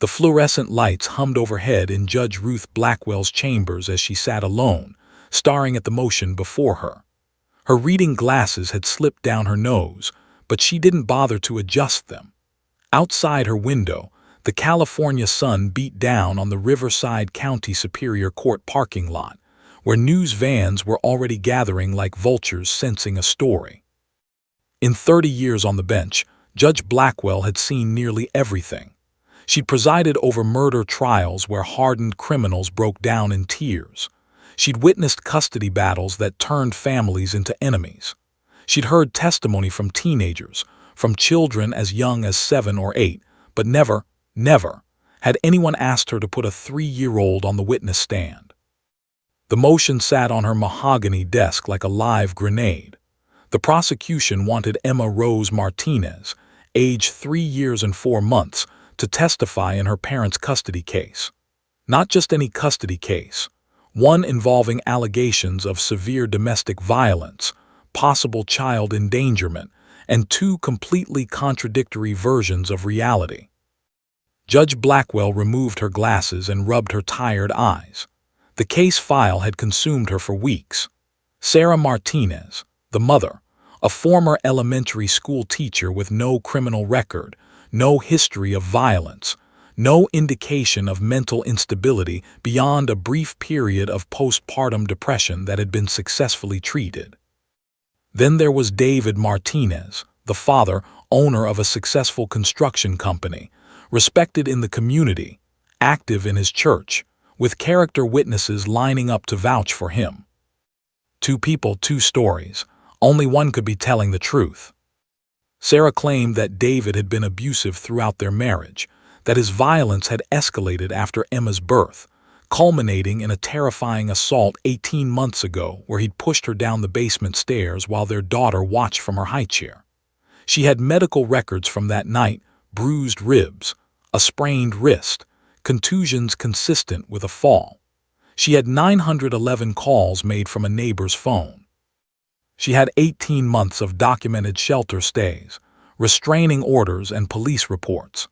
The fluorescent lights hummed overhead in Judge Ruth Blackwell's chambers as she sat alone, staring at the motion before her. Her reading glasses had slipped down her nose, but she didn't bother to adjust them. Outside her window, the California sun beat down on the Riverside County Superior Court parking lot, where news vans were already gathering like vultures sensing a story. In 30 years on the bench, Judge Blackwell had seen nearly everything. She'd presided over murder trials where hardened criminals broke down in tears. She'd witnessed custody battles that turned families into enemies. She'd heard testimony from teenagers, from children as young as 7 or 8, but never had anyone asked her to put a 3-year-old on the witness stand. The motion sat on her mahogany desk like a live grenade. The prosecution wanted Emma Rose Martinez, age 3 years and 4 months, to testify in her parents' custody case. Not just any custody case, one involving allegations of severe domestic violence, possible child endangerment, and 2 completely contradictory versions of reality. Judge Blackwell removed her glasses and rubbed her tired eyes. The case file had consumed her for weeks. Sarah Martinez, the mother, a former elementary school teacher with no criminal record, no history of violence, no indication of mental instability beyond a brief period of postpartum depression that had been successfully treated. Then there was David Martinez, the father, owner of a successful construction company, respected in the community, active in his church, with character witnesses lining up to vouch for him. 2 people, 2 stories. Only one could be telling the truth. Sarah claimed that David had been abusive throughout their marriage, that his violence had escalated after Emma's birth, culminating in a terrifying assault 18 months ago where he'd pushed her down the basement stairs while their daughter watched from her high chair. She had medical records from that night, bruised ribs, a sprained wrist, contusions consistent with a fall. She had 911 calls made from a neighbor's phone. She had 18 months of documented shelter stays, restraining orders, and police reports.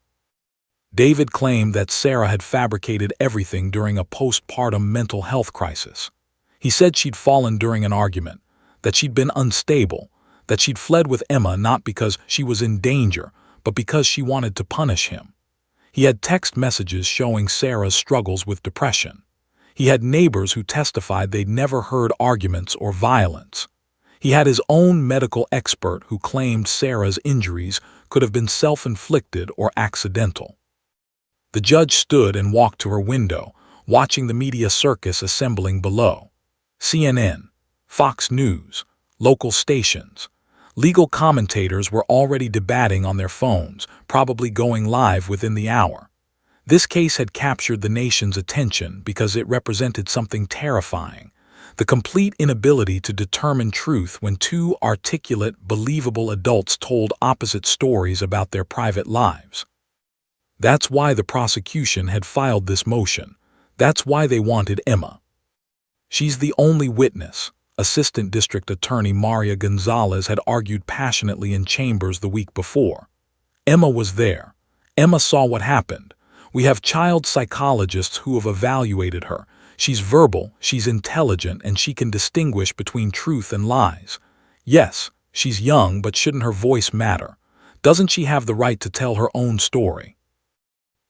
David claimed that Sarah had fabricated everything during a postpartum mental health crisis. He said she'd fallen during an argument, that she'd been unstable, that she'd fled with Emma not because she was in danger, but because she wanted to punish him. He had text messages showing Sarah's struggles with depression. He had neighbors who testified they'd never heard arguments or violence. He had his own medical expert who claimed Sarah's injuries could have been self-inflicted or accidental. The judge stood and walked to her window, watching the media circus assembling below. CNN, Fox News, local stations. Legal commentators were already debating on their phones, probably going live within the hour. This case had captured the nation's attention because it represented something terrifying. The complete inability to determine truth when 2 articulate, believable adults told opposite stories about their private lives. That's why the prosecution had filed this motion. That's why they wanted Emma. She's the only witness, Assistant District Attorney Maria Gonzalez had argued passionately in chambers the week before. Emma was there. Emma saw what happened. We have child psychologists who have evaluated her. She's verbal, she's intelligent, and she can distinguish between truth and lies. Yes, she's young, but shouldn't her voice matter? Doesn't she have the right to tell her own story?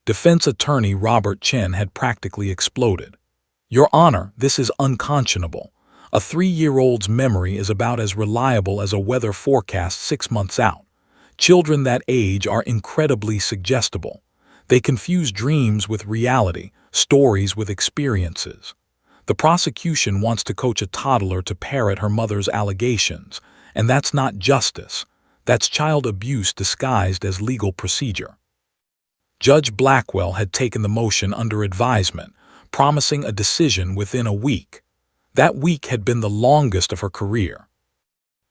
Defense attorney Robert Chen had practically exploded. Your Honor, this is unconscionable. A 3-year-old's memory is about as reliable as a weather forecast 6 months out. Children that age are incredibly suggestible. They confuse dreams with reality, stories with experiences. The prosecution wants to coach a toddler to parrot her mother's allegations, and that's not justice. That's child abuse disguised as legal procedure. Judge Blackwell had taken the motion under advisement, promising a decision within a week. That week had been the longest of her career.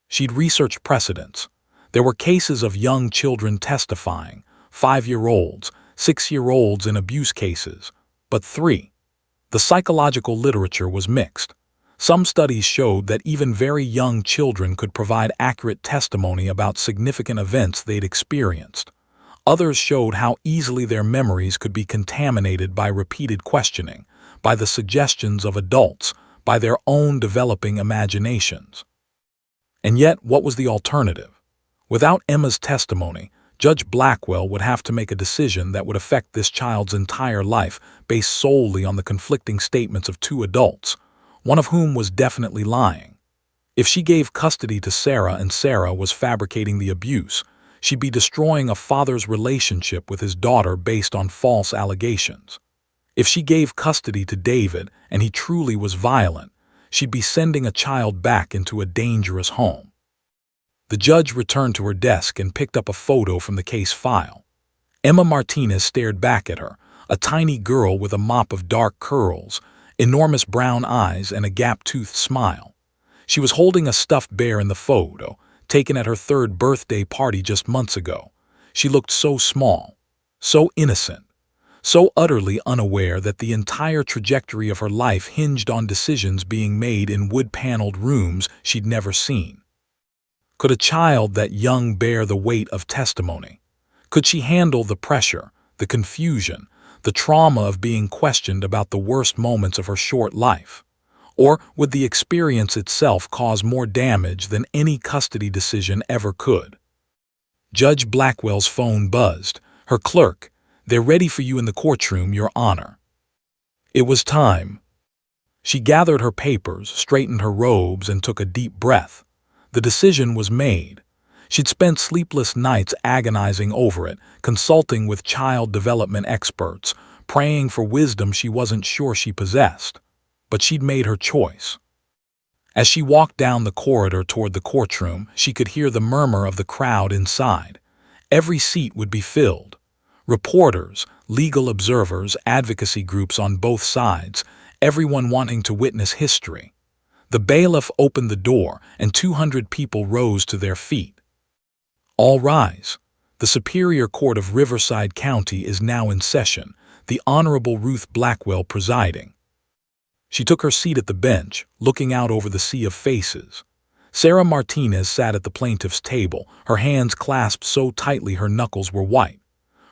She'd researched precedents. There were cases of young children testifying, 5-year-olds, 6-year-olds in abuse cases, but 3. The psychological literature was mixed. Some studies showed that even very young children could provide accurate testimony about significant events they'd experienced. Others showed how easily their memories could be contaminated by repeated questioning, by the suggestions of adults, by their own developing imaginations. And yet, what was the alternative? Without Emma's testimony, Judge Blackwell would have to make a decision that would affect this child's entire life based solely on the conflicting statements of two adults, one of whom was definitely lying. If she gave custody to Sarah and Sarah was fabricating the abuse, she'd be destroying a father's relationship with his daughter based on false allegations. If she gave custody to David and he truly was violent, she'd be sending a child back into a dangerous home. The judge returned to her desk and picked up a photo from the case file. Emma Martinez stared back at her, a tiny girl with a mop of dark curls, enormous brown eyes, and a gap-toothed smile. She was holding a stuffed bear in the photo, taken at her 3rd birthday party just months ago. She looked so small, so innocent, so utterly unaware that the entire trajectory of her life hinged on decisions being made in wood-paneled rooms she'd never seen. Could a child that young bear the weight of testimony? Could she handle the pressure, the confusion, the trauma of being questioned about the worst moments of her short life? Or would the experience itself cause more damage than any custody decision ever could? Judge Blackwell's phone buzzed. Her clerk, "They're ready for you in the courtroom, Your Honor." It was time. She gathered her papers, straightened her robes, and took a deep breath. The decision was made. She'd spent sleepless nights agonizing over it, consulting with child development experts, praying for wisdom she wasn't sure she possessed. But she'd made her choice. As she walked down the corridor toward the courtroom, she could hear the murmur of the crowd inside. Every seat would be filled. Reporters, legal observers, advocacy groups on both sides, everyone wanting to witness history. The bailiff opened the door, and 200 people rose to their feet. All rise. The Superior Court of Riverside County is now in session, the Honorable Ruth Blackwell presiding. She took her seat at the bench, looking out over the sea of faces. Sarah Martinez sat at the plaintiff's table, her hands clasped so tightly her knuckles were white.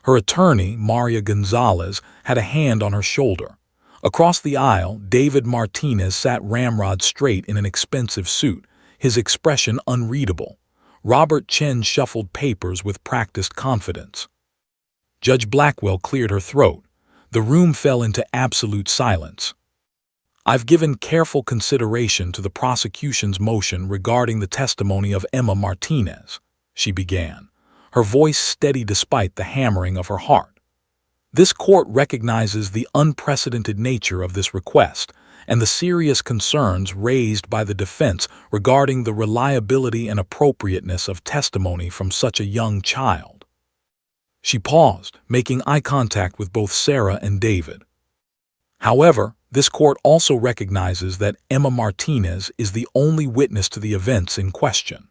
Her attorney, Maria Gonzalez, had a hand on her shoulder. Across the aisle, David Martinez sat ramrod straight in an expensive suit, his expression unreadable. Robert Chen shuffled papers with practiced confidence. Judge Blackwell cleared her throat. The room fell into absolute silence. "I've given careful consideration to the prosecution's motion regarding the testimony of Emma Martinez," she began, her voice steady despite the hammering of her heart. "This court recognizes the unprecedented nature of this request and the serious concerns raised by the defense regarding the reliability and appropriateness of testimony from such a young child." She paused, making eye contact with both Sarah and David. "However, this court also recognizes that Emma Martinez is the only witness to the events in question.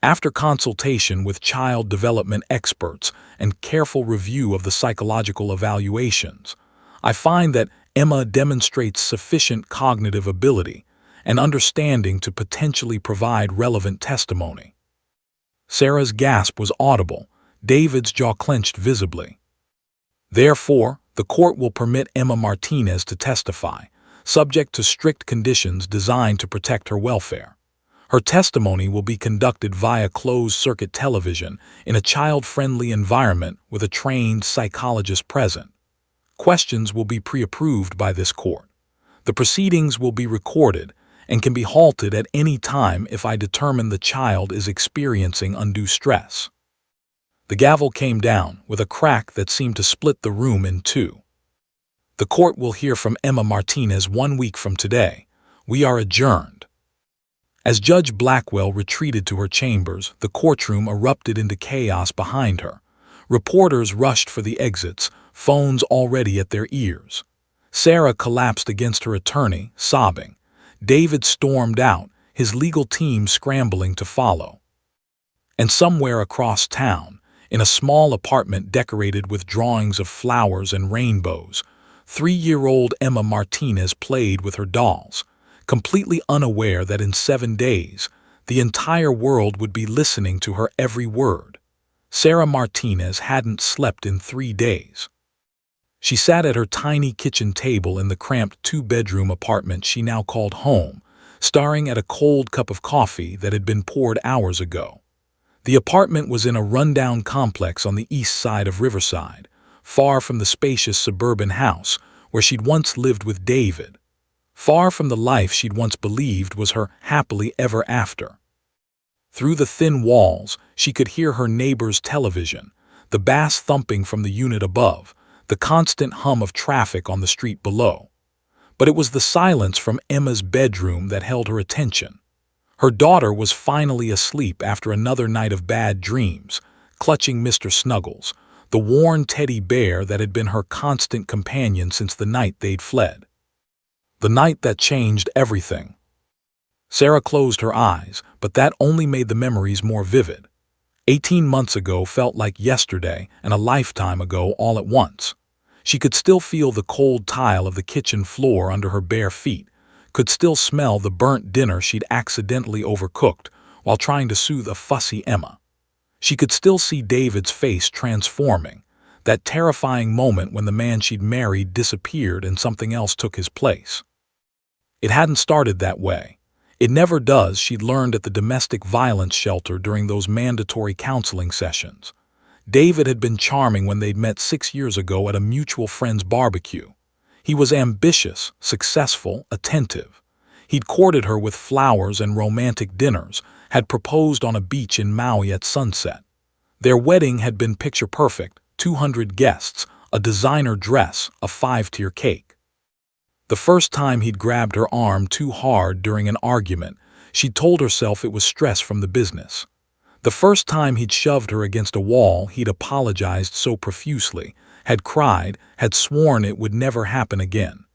After consultation with child development experts and careful review of the psychological evaluations, I find that Emma demonstrates sufficient cognitive ability and understanding to potentially provide relevant testimony." Sarah's gasp was audible, David's jaw clenched visibly. "Therefore, the court will permit Emma Martinez to testify, subject to strict conditions designed to protect her welfare. Her testimony will be conducted via closed-circuit television in a child-friendly environment with a trained psychologist present. Questions will be pre-approved by this court. The proceedings will be recorded and can be halted at any time if I determine the child is experiencing undue stress." The gavel came down with a crack that seemed to split the room in two. "The court will hear from Emma Martinez 1 week from today. We are adjourned." As Judge Blackwell retreated to her chambers, the courtroom erupted into chaos behind her. Reporters rushed for the exits, phones already at their ears. Sarah collapsed against her attorney, sobbing. David stormed out, his legal team scrambling to follow. And somewhere across town, in a small apartment decorated with drawings of flowers and rainbows, 3-year-old Emma Martinez played with her dolls, completely unaware that in 7 days, the entire world would be listening to her every word. Sarah Martinez hadn't slept in 3 days. She sat at her tiny kitchen table in the cramped two-bedroom apartment she now called home, staring at a cold cup of coffee that had been poured hours ago. The apartment was in a rundown complex on the east side of Riverside, far from the spacious suburban house where she'd once lived with David, far from the life she'd once believed was her happily ever after. Through the thin walls, she could hear her neighbor's television, the bass thumping from the unit above, the constant hum of traffic on the street below. But it was the silence from Emma's bedroom that held her attention. Her daughter was finally asleep after another night of bad dreams, clutching Mr. Snuggles, the worn teddy bear that had been her constant companion since the night they'd fled. The night that changed everything. Sarah closed her eyes, but that only made the memories more vivid. 18 months ago felt like yesterday and a lifetime ago all at once. She could still feel the cold tile of the kitchen floor under her bare feet, could still smell the burnt dinner she'd accidentally overcooked while trying to soothe a fussy Emma. She could still see David's face transforming, that terrifying moment when the man she'd married disappeared and something else took his place. It hadn't started that way. It never does, she'd learned at the domestic violence shelter during those mandatory counseling sessions. David had been charming when they'd met 6 years ago at a mutual friend's barbecue. He was ambitious, successful, attentive. He'd courted her with flowers and romantic dinners, had proposed on a beach in Maui at sunset. Their wedding had been picture perfect, 200 guests, a designer dress, a 5-tier cake. The first time he'd grabbed her arm too hard during an argument, she'd told herself it was stress from the business. The first time he'd shoved her against a wall, he'd apologized so profusely, had cried, had sworn it would never happen again.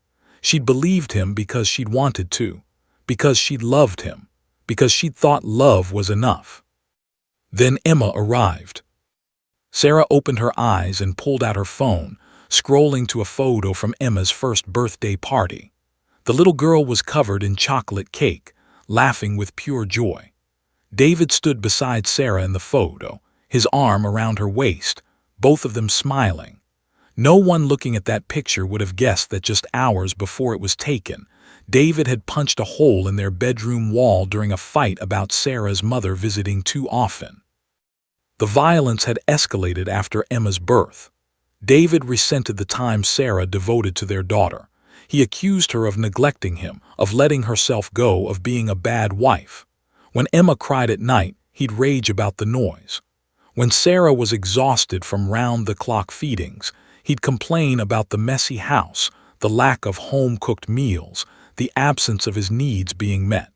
She'd believed him because she'd wanted to, because she'd loved him, because she'd thought love was enough. Then Emma arrived. Sarah opened her eyes and pulled out her phone, scrolling to a photo from Emma's first birthday party. The little girl was covered in chocolate cake, laughing with pure joy. David stood beside Sarah in the photo, his arm around her waist, both of them smiling. No one looking at that picture would have guessed that just hours before it was taken, David had punched a hole in their bedroom wall during a fight about Sarah's mother visiting too often. The violence had escalated after Emma's birth. David resented the time Sarah devoted to their daughter. He accused her of neglecting him, of letting herself go, of being a bad wife. When Emma cried at night, he'd rage about the noise. When Sarah was exhausted from round-the-clock feedings, he'd complain about the messy house, the lack of home-cooked meals, the absence of his needs being met.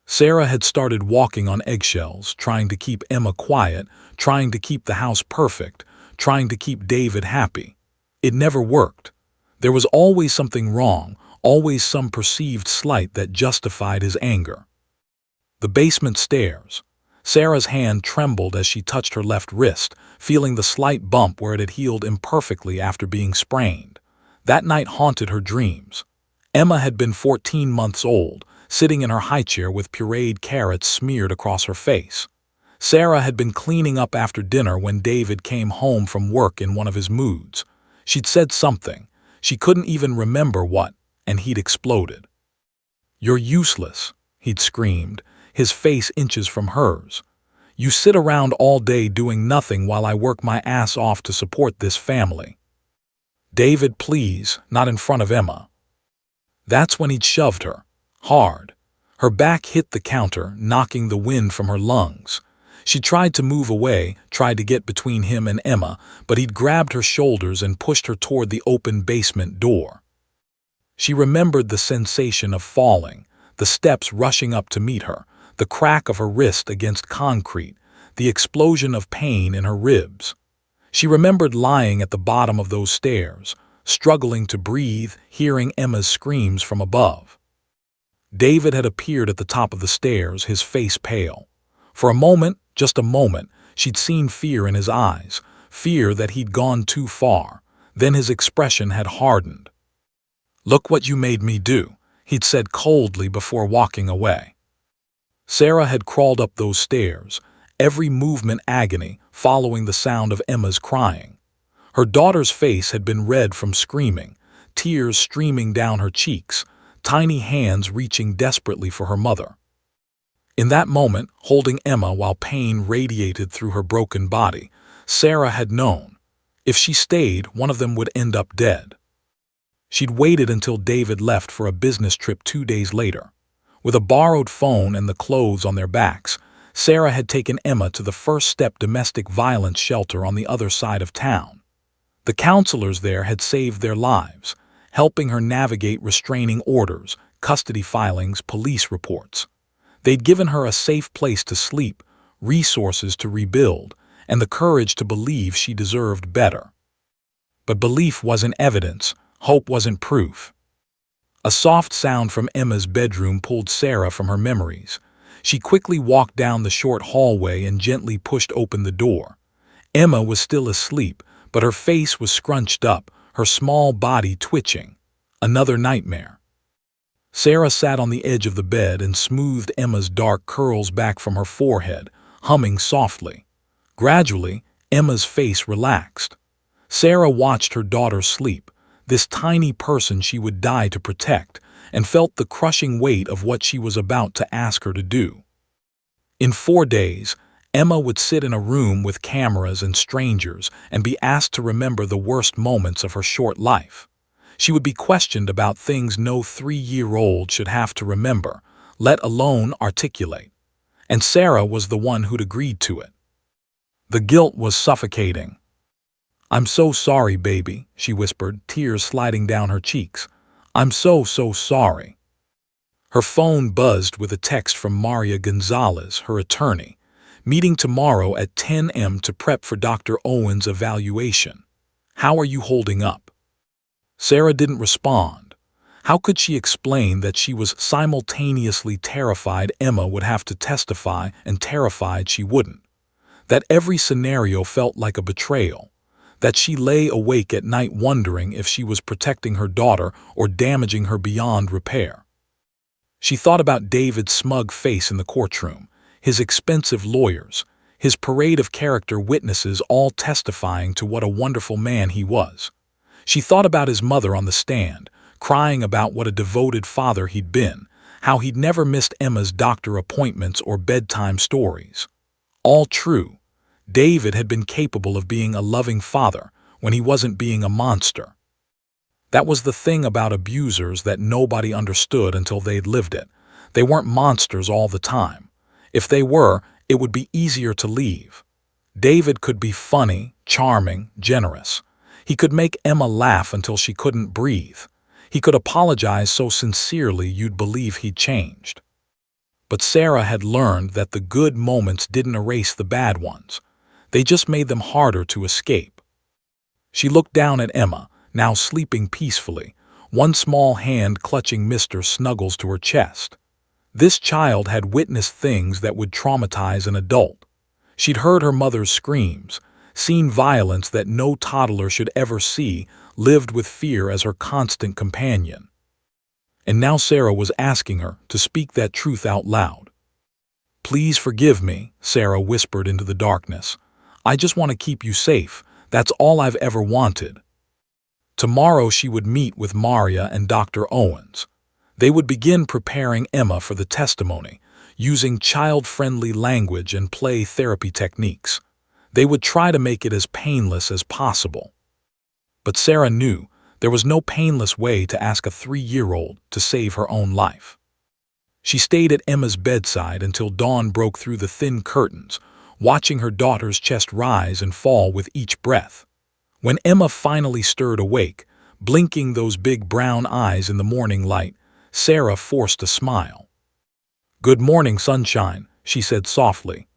Sarah had started walking on eggshells, trying to keep Emma quiet, trying to keep the house perfect, trying to keep David happy. It never worked. There was always something wrong, always some perceived slight that justified his anger. The basement stairs. Sarah's hand trembled as she touched her left wrist, feeling the slight bump where it had healed imperfectly after being sprained. That night haunted her dreams. Emma had been 14 months old, sitting in her high chair with pureed carrots smeared across her face. Sarah had been cleaning up after dinner when David came home from work in one of his moods. She'd said something. She couldn't even remember what, and he'd exploded. "You're useless," he'd screamed, his face inches from hers. "You sit around all day doing nothing while I work my ass off to support this family." "David, please, not in front of Emma." That's when he'd shoved her, hard. Her back hit the counter, knocking the wind from her lungs. She tried to move away, tried to get between him and Emma, but he'd grabbed her shoulders and pushed her toward the open basement door. She remembered the sensation of falling, the steps rushing up to meet her, the crack of her wrist against concrete, the explosion of pain in her ribs. She remembered lying at the bottom of those stairs, struggling to breathe, hearing Emma's screams from above. David had appeared at the top of the stairs, his face pale. For a moment, just a moment, she'd seen fear in his eyes, fear that he'd gone too far. Then his expression had hardened. "Look what you made me do," he'd said coldly before walking away. Sarah had crawled up those stairs, every movement agony, following the sound of Emma's crying. Her daughter's face had been red from screaming, tears streaming down her cheeks, tiny hands reaching desperately for her mother. In that moment, holding Emma while pain radiated through her broken body, Sarah had known. If she stayed, one of them would end up dead. She'd waited until David left for a business trip 2 days later. With a borrowed phone and the clothes on their backs, Sarah had taken Emma to the First Step domestic violence shelter on the other side of town. The counselors there had saved their lives, helping her navigate restraining orders, custody filings, police reports. They'd given her a safe place to sleep, resources to rebuild, and the courage to believe she deserved better. But belief wasn't evidence, hope wasn't proof. A soft sound from Emma's bedroom pulled Sarah from her memories. She quickly walked down the short hallway and gently pushed open the door. Emma was still asleep, but her face was scrunched up, her small body twitching. Another nightmare. Sarah sat on the edge of the bed and smoothed Emma's dark curls back from her forehead, humming softly. Gradually, Emma's face relaxed. Sarah watched her daughter sleep, this tiny person she would die to protect, and felt the crushing weight of what she was about to ask her to do. In 4 days, Emma would sit in a room with cameras and strangers and be asked to remember the worst moments of her short life. She would be questioned about things no 3-year-old should have to remember, let alone articulate. And Sarah was the one who'd agreed to it. The guilt was suffocating. "I'm so sorry, baby," she whispered, tears sliding down her cheeks. "I'm so sorry." Her phone buzzed with a text from Maria Gonzalez, her attorney, meeting tomorrow at 10 a.m. to prep for Dr. Owen's evaluation. "How are you holding up?" Sarah didn't respond. How could she explain that she was simultaneously terrified Emma would have to testify and terrified she wouldn't? That every scenario felt like a betrayal. That she lay awake at night wondering if she was protecting her daughter or damaging her beyond repair. She thought about David's smug face in the courtroom, his expensive lawyers, his parade of character witnesses all testifying to what a wonderful man he was. She thought about his mother on the stand, crying about what a devoted father he'd been, how he'd never missed Emma's doctor appointments or bedtime stories. All true. David had been capable of being a loving father when he wasn't being a monster. That was the thing about abusers that nobody understood until they'd lived it. They weren't monsters all the time. If they were, it would be easier to leave. David could be funny, charming, generous. He could make Emma laugh until she couldn't breathe. He could apologize so sincerely you'd believe he'd changed. But Sarah had learned that the good moments didn't erase the bad ones. They just made them harder to escape. She looked down at Emma, now sleeping peacefully, one small hand clutching Mr. Snuggles to her chest. This child had witnessed things that would traumatize an adult. She'd heard her mother's screams, seen violence that no toddler should ever see, lived with fear as her constant companion. And now Sarah was asking her to speak that truth out loud. "Please forgive me," Sarah whispered into the darkness. "I just want to keep you safe. That's all I've ever wanted." Tomorrow she would meet with Maria and Dr. Owens. They would begin preparing Emma for the testimony, using child-friendly language and play therapy techniques. They would try to make it as painless as possible. But Sarah knew there was no painless way to ask a 3-year-old to save her own life. She stayed at Emma's bedside until dawn broke through the thin curtains, watching her daughter's chest rise and fall with each breath. When Emma finally stirred awake, blinking those big brown eyes in the morning light, Sarah forced a smile. "Good morning, sunshine," she said softly.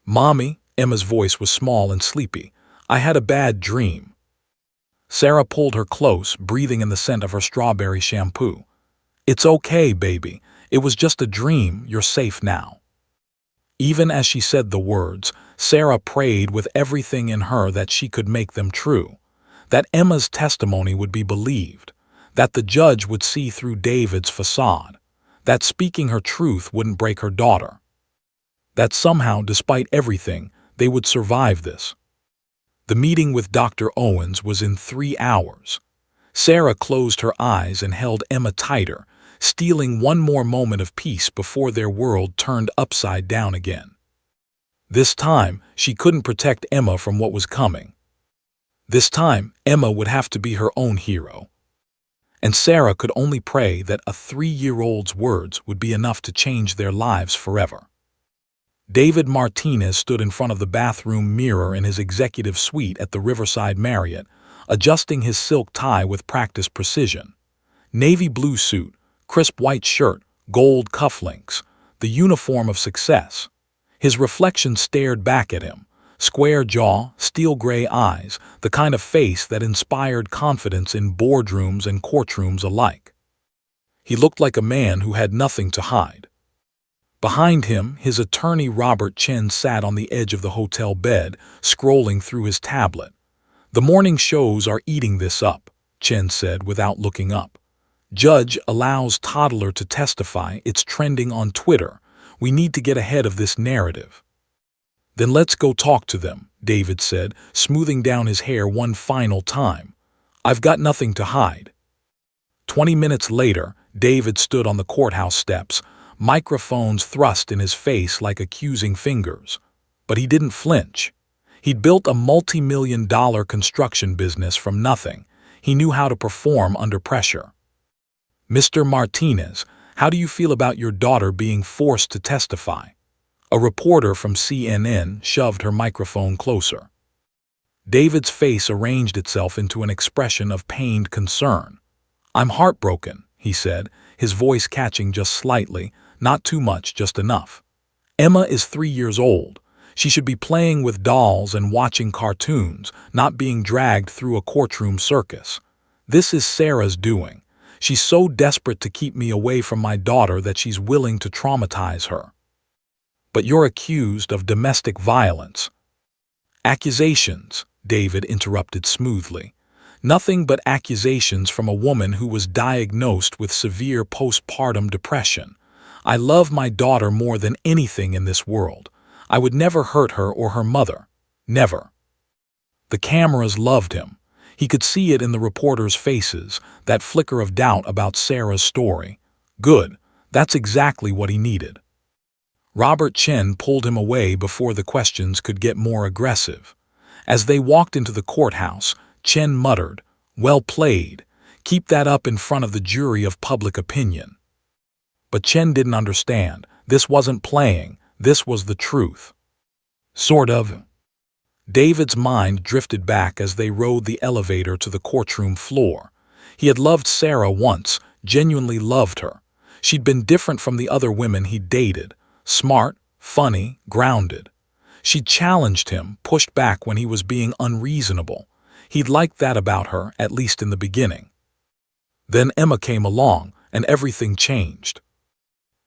"Mommy," Emma's voice was small and sleepy, "I had a bad dream." Sarah pulled her close, breathing in the scent of her strawberry shampoo. "It's okay, baby. It was just a dream. You're safe now." Even as she said the words, Sarah prayed with everything in her that she could make them true, that Emma's testimony would be believed, that the judge would see through David's facade, that speaking her truth wouldn't break her daughter, that somehow, despite everything, They would survive this. The meeting with Dr. Owens was in 3 hours. Sarah closed her eyes and held Emma tighter, stealing one more moment of peace before their world turned upside down again. This time, she couldn't protect Emma from what was coming. This time, Emma would have to be her own hero. And Sarah could only pray that a 3-year-old's words would be enough to change their lives forever. David Martinez stood in front of the bathroom mirror in his executive suite at the Riverside Marriott, adjusting his silk tie with practiced precision. Navy blue suit, crisp white shirt, gold cufflinks, the uniform of success. His reflection stared back at him. Square jaw, steel gray eyes, the kind of face that inspired confidence in boardrooms and courtrooms alike. He looked like a man who had nothing to hide. Behind him, his attorney Robert Chen sat on the edge of the hotel bed, scrolling through his tablet. "The morning shows are eating this up," Chen said without looking up. "Judge allows toddler to testify. It's trending on Twitter. We need to get ahead of this narrative." "Then let's go talk to them," David said, smoothing down his hair one final time. "I've got nothing to hide." 20 minutes later, David stood on the courthouse steps, microphones thrust in his face like accusing fingers. But he didn't flinch. He'd built a multi-million-dollar construction business from nothing. He knew how to perform under pressure. "Mr. Martinez, how do you feel about your daughter being forced to testify?" A reporter from CNN shoved her microphone closer. David's face arranged itself into an expression of pained concern. "I'm heartbroken," he said, his voice catching just slightly, not too much, just enough. "Emma is 3 years old. She should be playing with dolls and watching cartoons, not being dragged through a courtroom circus. This is Sarah's doing. She's so desperate to keep me away from my daughter that she's willing to traumatize her." "But you're accused of domestic violence." "Accusations," David interrupted smoothly. "Nothing but accusations from a woman who was diagnosed with severe postpartum depression. I love my daughter more than anything in this world. I would never hurt her or her mother. Never." The cameras loved him. He could see it in the reporters' faces, that flicker of doubt about Sarah's story. Good. That's exactly what he needed. Robert Chen pulled him away before the questions could get more aggressive. As they walked into the courthouse, Chen muttered, "Well played. Keep that up in front of the jury of public opinion." But Chen didn't understand. This wasn't playing. This was the truth. Sort of. David's mind drifted back as they rode the elevator to the courtroom floor. He had loved Sarah once, genuinely loved her. She'd been different from the other women he'd dated. Smart, funny, grounded. She'd challenged him, pushed back when he was being unreasonable. He'd liked that about her, at least in the beginning. Then Emma came along, and everything changed.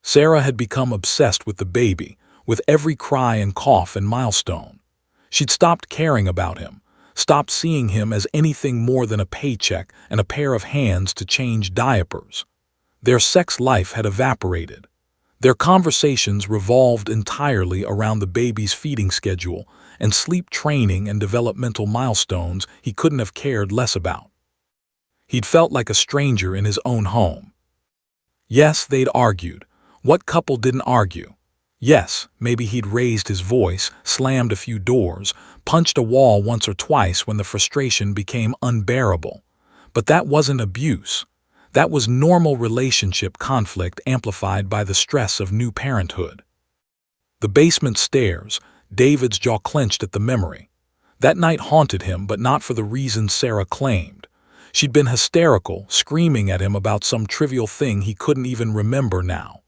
Sarah had become obsessed with the baby, with every cry and cough and milestone. She'd stopped caring about him, stopped seeing him as anything more than a paycheck and a pair of hands to change diapers. Their sex life had evaporated. Their conversations revolved entirely around the baby's feeding schedule and sleep training and developmental milestones he couldn't have cared less about. He'd felt like a stranger in his own home. Yes, they'd argued. What couple didn't argue? Yes, maybe he'd raised his voice, slammed a few doors, punched a wall once or twice when the frustration became unbearable. But that wasn't abuse. That was normal relationship conflict amplified by the stress of new parenthood. The basement stairs, David's jaw clenched at the memory. That night haunted him, but not for the reasons Sarah claimed. She'd been hysterical, screaming at him about some trivial thing he couldn't even remember now.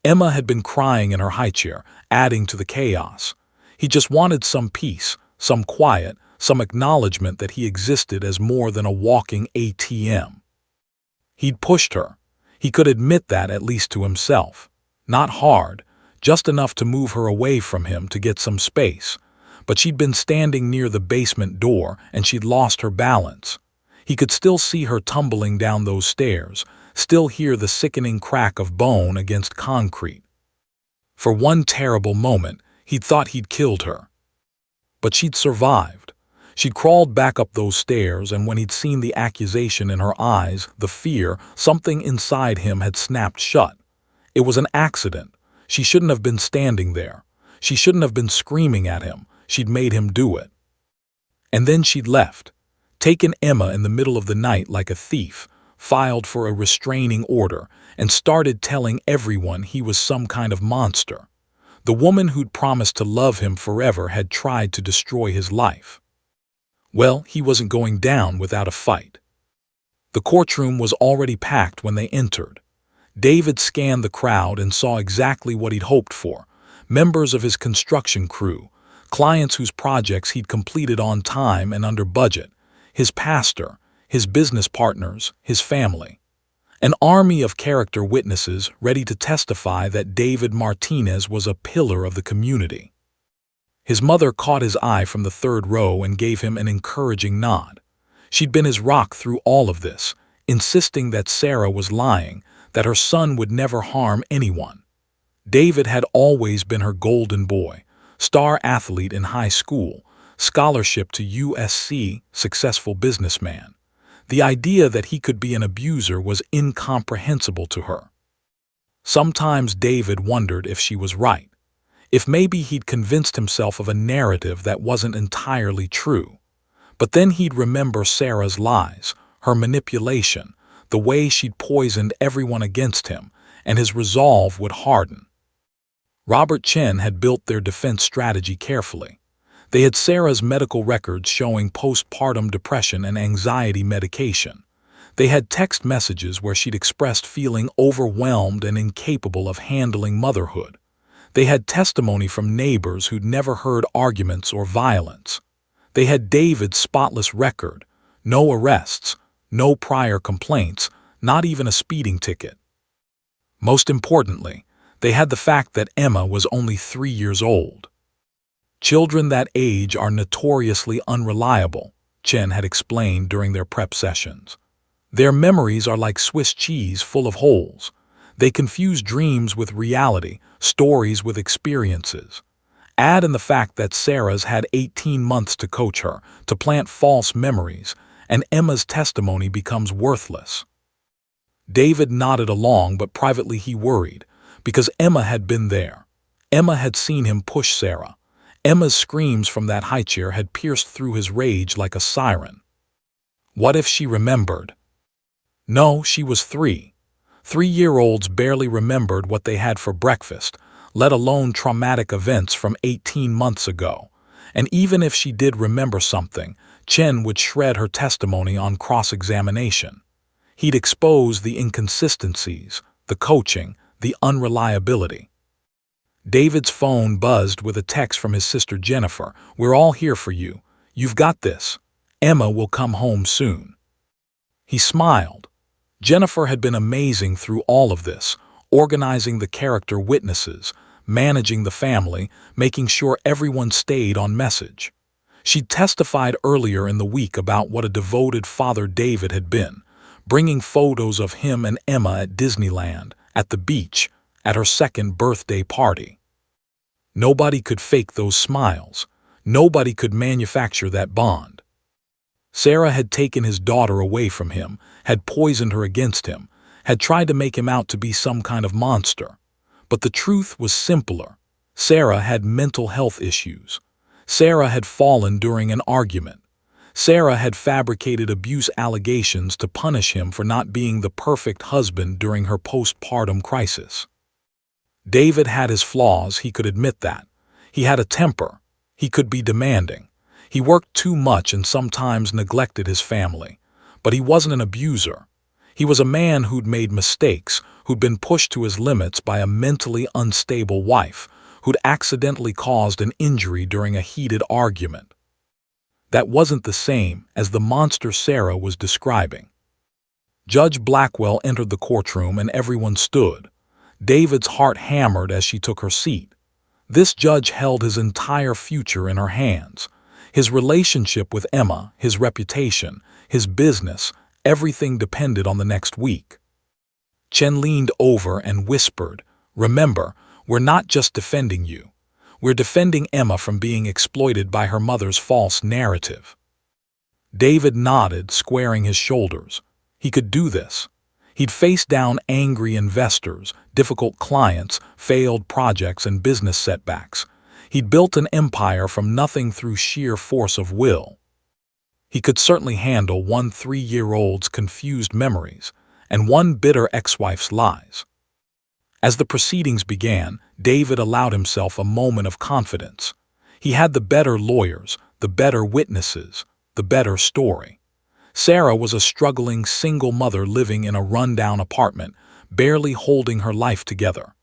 Emma had been crying in her high chair, adding to the chaos. He just wanted some peace, some quiet, some acknowledgement that he existed as more than a walking ATM. He'd pushed her. He could admit that, at least to himself. Not hard, just enough to move her away from him to get some space. But she'd been standing near the basement door, and she'd lost her balance. He could still see her tumbling down those stairs, still hear the sickening crack of bone against concrete. For one terrible moment, he'd thought he'd killed her. but she'd survived. She'd crawled back up those stairs, and when he'd seen the accusation in her eyes, the fear, something inside him had snapped shut. It was an accident. She shouldn't have been standing there. She shouldn't have been screaming at him. She'd made him do it. And then she'd left, taken Emma in the middle of the night like a thief, filed for a restraining order, and started telling everyone he was some kind of monster. The woman who'd promised to love him forever had tried to destroy his life. Well, he wasn't going down without a fight. The courtroom was already packed when they entered. David scanned the crowd and saw exactly what he'd hoped for: members of his construction crew, clients whose projects he'd completed on time and under budget, his pastor, his business partners, his family. An army of character witnesses ready to testify that David Martinez was a pillar of the community. His mother caught his eye from the third row and gave him an encouraging nod. She'd been his rock through all of this, insisting that Sarah was lying, that her son would never harm anyone. David had always been her golden boy, star athlete in high school, scholarship to USC, successful businessman. The idea that he could be an abuser was incomprehensible to her. Sometimes David wondered if she was right, if maybe he'd convinced himself of a narrative that wasn't entirely true. But then he'd remember Sarah's lies, her manipulation, the way she'd poisoned everyone against him, and his resolve would harden. Robert Chen had built their defense strategy carefully. They had Sarah's medical records showing postpartum depression and anxiety medication. They had text messages where she'd expressed feeling overwhelmed and incapable of handling motherhood. They had testimony from neighbors who'd never heard arguments or violence. They had David's spotless record: no arrests, no prior complaints, not even a speeding ticket. Most importantly, they had the fact that Emma was only 3 years old. Children that age are notoriously unreliable, Chen had explained during their prep sessions. Their memories are like Swiss cheese full of holes. They confuse dreams with reality, stories with experiences. Add in the fact that Sarah's had 18 months to coach her, to plant false memories, and Emma's testimony becomes worthless. David nodded along, but privately he worried, because Emma had been there. Emma had seen him push Sarah. Emma's screams from that high chair had pierced through his rage like a siren. What if she remembered? No, she was 3. 3-year-olds barely remembered what they had for breakfast, let alone traumatic events from 18 months ago. And even if she did remember something, Chen would shred her testimony on cross-examination. He'd expose the inconsistencies, the coaching, the unreliability. David's phone buzzed with a text from his sister Jennifer. "We're all here for you. You've got this. Emma will come home soon." He smiled. Jennifer had been amazing through all of this, organizing the character witnesses, managing the family, making sure everyone stayed on message. She'd testified earlier in the week about what a devoted father David had been, bringing photos of him and Emma at Disneyland, at the beach, at her second birthday party. Nobody could fake those smiles. Nobody could manufacture that bond. Sarah had taken his daughter away from him, had poisoned her against him, had tried to make him out to be some kind of monster. But the truth was simpler. Sarah had mental health issues. Sarah had fallen during an argument. Sarah had fabricated abuse allegations to punish him for not being the perfect husband during her postpartum crisis. David had his flaws, he could admit that. He had a temper. He could be demanding. He worked too much and sometimes neglected his family. But he wasn't an abuser. He was a man who'd made mistakes, who'd been pushed to his limits by a mentally unstable wife, who'd accidentally caused an injury during a heated argument. That wasn't the same as the monster Sarah was describing. Judge Blackwell entered the courtroom and everyone stood. David's heart hammered as she took her seat. This judge held his entire future in her hands. His relationship with Emma, his reputation, his business, everything depended on the next week. Chen leaned over and whispered, "Remember, we're not just defending you. We're defending Emma from being exploited by her mother's false narrative." David nodded, squaring his shoulders. He could do this. He'd faced down angry investors, difficult clients, failed projects, and business setbacks. He'd built an empire from nothing through sheer force of will. He could certainly handle one 3-year-old's confused memories and one bitter ex-wife's lies. As the proceedings began, David allowed himself a moment of confidence. He had the better lawyers, the better witnesses, the better story. Sarah was a struggling single mother living in a rundown apartment, barely holding her life together.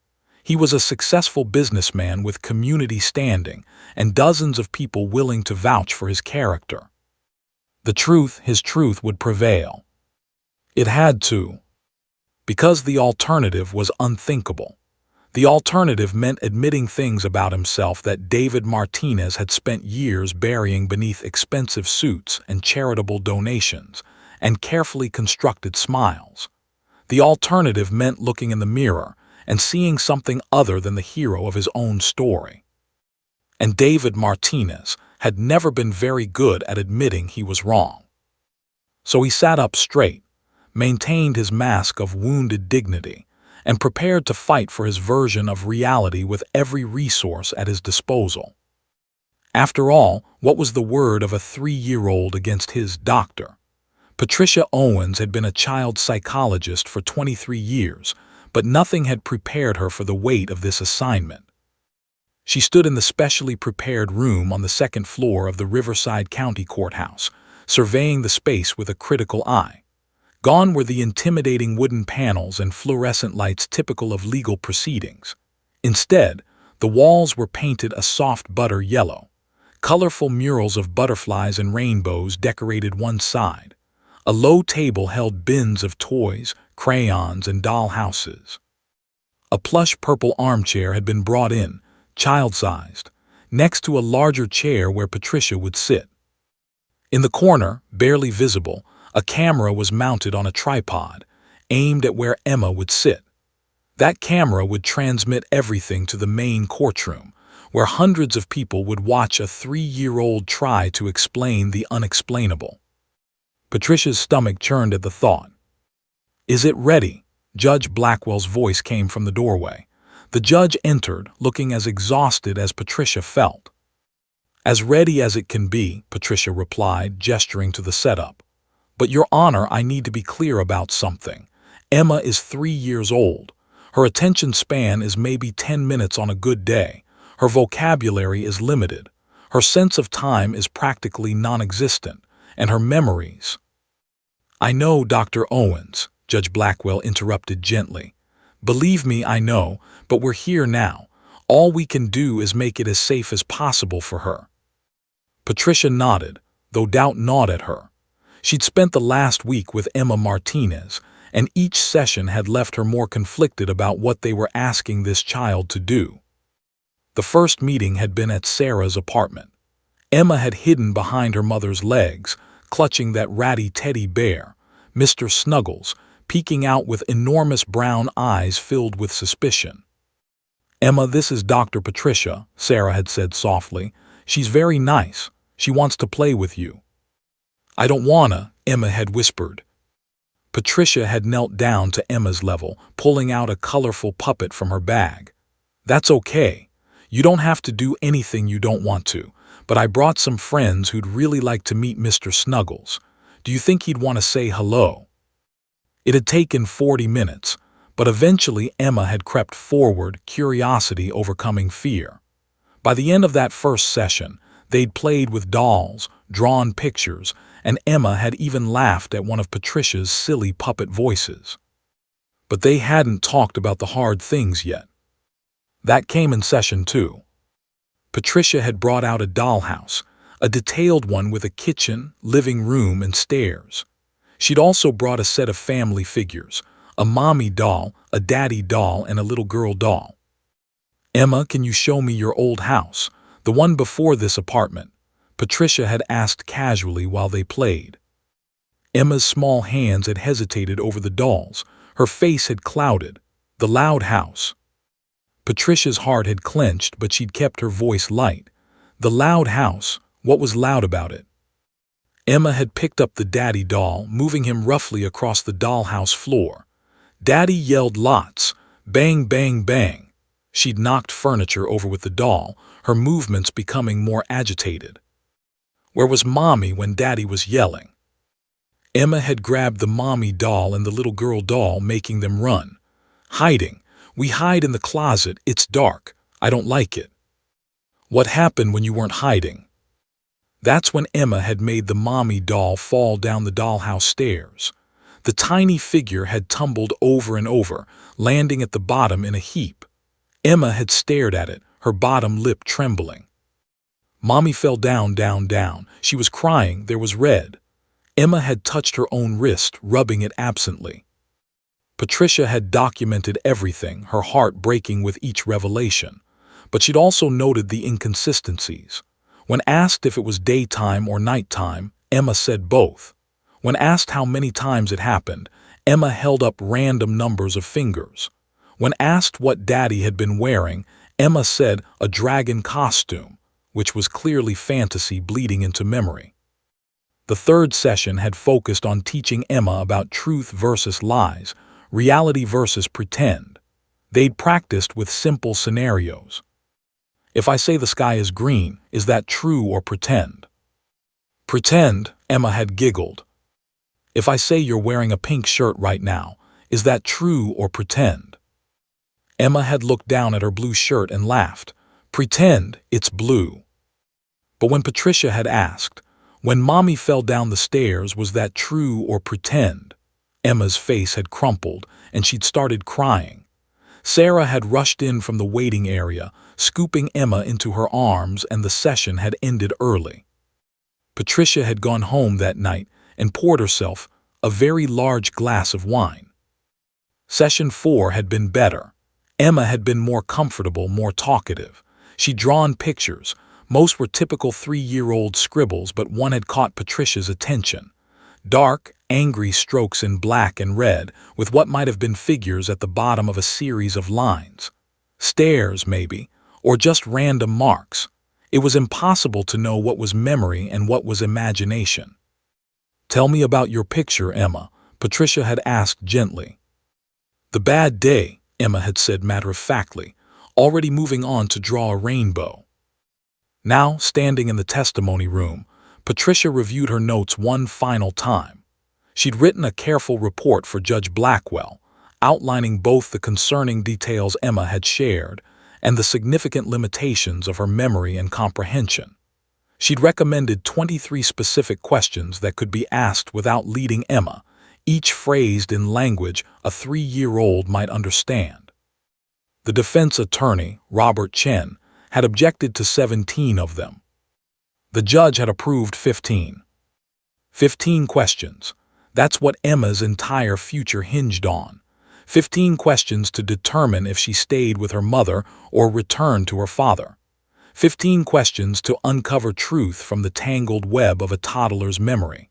He was a successful businessman with community standing and dozens of people willing to vouch for his character. His truth would prevail. It had to. Because the alternative was unthinkable. The alternative meant admitting things about himself that David Martinez had spent years burying beneath expensive suits and charitable donations and carefully constructed smiles. The alternative meant looking in the mirror and seeing something other than the hero of his own story. And David Martinez had never been very good at admitting he was wrong. So he sat up straight, maintained his mask of wounded dignity, and prepared to fight for his version of reality with every resource at his disposal. After all, what was the word of a 3-year-old against his doctor? Patricia Owens had been a child psychologist for 23 years, but nothing had prepared her for the weight of this assignment. She stood in the specially prepared room on the 2nd floor of the Riverside County Courthouse, surveying the space with a critical eye. Gone were the intimidating wooden panels and fluorescent lights typical of legal proceedings. Instead, the walls were painted a soft butter yellow. Colorful murals of butterflies and rainbows decorated one side. A low table held bins of toys, crayons, and doll houses. A plush purple armchair had been brought in, child-sized, next to a larger chair where Patricia would sit. In the corner, barely visible, a camera was mounted on a tripod, aimed at where Emma would sit. That camera would transmit everything to the main courtroom, where hundreds of people would watch a 3-year-old try to explain the unexplainable. Patricia's stomach churned at the thought. "Is it ready?" Judge Blackwell's voice came from the doorway. The judge entered, looking as exhausted as Patricia felt. "As ready as it can be," Patricia replied, gesturing to the setup. "But, Your Honor, I need to be clear about something. Emma is 3 years old. Her attention span is maybe 10 minutes on a good day. Her vocabulary is limited. Her sense of time is practically non-existent. And her memories—" "I know, Dr. Owens," Judge Blackwell interrupted gently. "Believe me, I know, but we're here now. All we can do is make it as safe as possible for her." Patricia nodded, though doubt gnawed at her. She'd spent the last week with Emma Martinez, and each session had left her more conflicted about what they were asking this child to do. The first meeting had been at Sarah's apartment. Emma had hidden behind her mother's legs, clutching that ratty teddy bear, Mr. Snuggles, peeking out with enormous brown eyes filled with suspicion. "Emma, this is Dr. Patricia," Sarah had said softly. "She's very nice. She wants to play with you." "I don't wanna," Emma had whispered. Patricia had knelt down to Emma's level, pulling out a colorful puppet from her bag. "That's okay. You don't have to do anything you don't want to, but I brought some friends who'd really like to meet Mr. Snuggles. Do you think he'd want to say hello?" It had taken 40 minutes, but eventually Emma had crept forward, curiosity overcoming fear. By the end of that first session, they'd played with dolls, drawn pictures, and Emma had even laughed at one of Patricia's silly puppet voices. But they hadn't talked about the hard things yet. That came in session 2. Patricia had brought out a dollhouse, a detailed one with a kitchen, living room, and stairs. She'd also brought a set of family figures, a mommy doll, a daddy doll, and a little girl doll. "Emma, can you show me your old house, the one before this apartment?" Patricia had asked casually while they played. Emma's small hands had hesitated over the dolls. Her face had clouded. "The loud house." Patricia's heart had clenched, but she'd kept her voice light. The loud house, what was loud about it? Emma had picked up the daddy doll, moving him roughly across the dollhouse floor. Daddy yelled lots. Bang, bang, bang. She'd knocked furniture over with the doll, her movements becoming more agitated. Where was Mommy when Daddy was yelling? Emma had grabbed the mommy doll and the little girl doll, making them run. Hiding. We hide in the closet, it's dark. I don't like it. What happened when you weren't hiding? That's when Emma had made the mommy doll fall down the dollhouse stairs. The tiny figure had tumbled over and over, landing at the bottom in a heap. Emma had stared at it, her bottom lip trembling. Mommy fell down, down, down. She was crying, there was red. Emma had touched her own wrist, rubbing it absently. Patricia had documented everything, her heart breaking with each revelation. But she'd also noted the inconsistencies. When asked if it was daytime or nighttime, Emma said both. When asked how many times it happened, Emma held up random numbers of fingers. When asked what Daddy had been wearing, Emma said a dragon costume, which was clearly fantasy bleeding into memory. The third session had focused on teaching Emma about truth versus lies, reality versus pretend. They'd practiced with simple scenarios. If I say the sky is green, is that true or pretend? Pretend, Emma had giggled. If I say you're wearing a pink shirt right now, is that true or pretend? Emma had looked down at her blue shirt and laughed. Pretend, it's blue. But when Patricia had asked, when Mommy fell down the stairs, was that true or pretend? Emma's face had crumpled, and she'd started crying. Sarah had rushed in from the waiting area, scooping Emma into her arms, and the session had ended early. Patricia had gone home that night and poured herself a very large glass of wine. Session 4 had been better. Emma had been more comfortable, more talkative. She'd drawn pictures. Most were typical 3-year-old scribbles, but one had caught Patricia's attention. Dark, angry strokes in black and red, with what might have been figures at the bottom of a series of lines. Stairs, maybe, or just random marks. It was impossible to know what was memory and what was imagination. Tell me about your picture, Emma, Patricia had asked gently. The bad day, Emma had said matter-of-factly, already moving on to draw a rainbow. Now, standing in the testimony room, Patricia reviewed her notes one final time. She'd written a careful report for Judge Blackwell, outlining both the concerning details Emma had shared and the significant limitations of her memory and comprehension. She'd recommended 23 specific questions that could be asked without leading Emma, each phrased in language a 3-year-old might understand. The defense attorney, Robert Chen, had objected to 17 of them. The judge had approved 15. 15 questions. That's what Emma's entire future hinged on. 15 questions to determine if she stayed with her mother or returned to her father. 15 questions to uncover truth from the tangled web of a toddler's memory.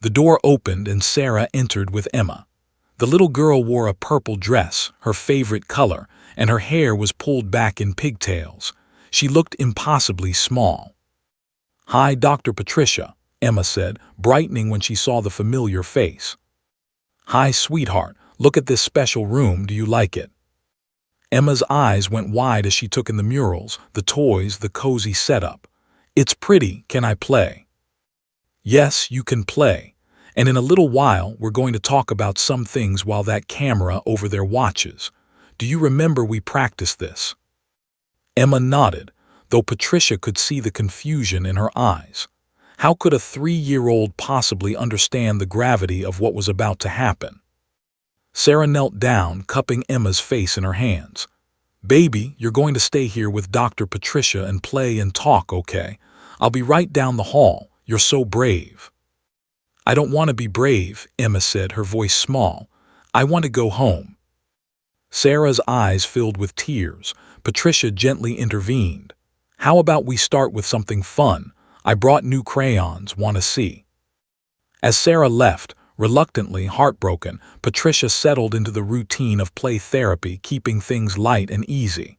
The door opened and Sarah entered with Emma. The little girl wore a purple dress, her favorite color, and her hair was pulled back in pigtails. She looked impossibly small. "Hi, Dr. Patricia," Emma said, brightening when she saw the familiar face. "Hi, sweetheart. Look at this special room. Do you like it?" Emma's eyes went wide as she took in the murals, the toys, the cozy setup. "It's pretty. Can I play?" "Yes, you can play. And in a little while, we're going to talk about some things while that camera over there watches. Do you remember we practiced this?" Emma nodded, though Patricia could see the confusion in her eyes. How could a 3-year-old possibly understand the gravity of what was about to happen? Sarah knelt down, cupping Emma's face in her hands. "Baby, you're going to stay here with Dr. Patricia and play and talk, okay? I'll be right down the hall. You're so brave." "I don't want to be brave," Emma said, her voice small. "I want to go home." Sarah's eyes filled with tears. Patricia gently intervened. "How about we start with something fun? I brought new crayons. Want to see?" As Sarah left, Reluctantly, heartbroken, Patricia settled into the routine of play therapy, keeping things light and easy.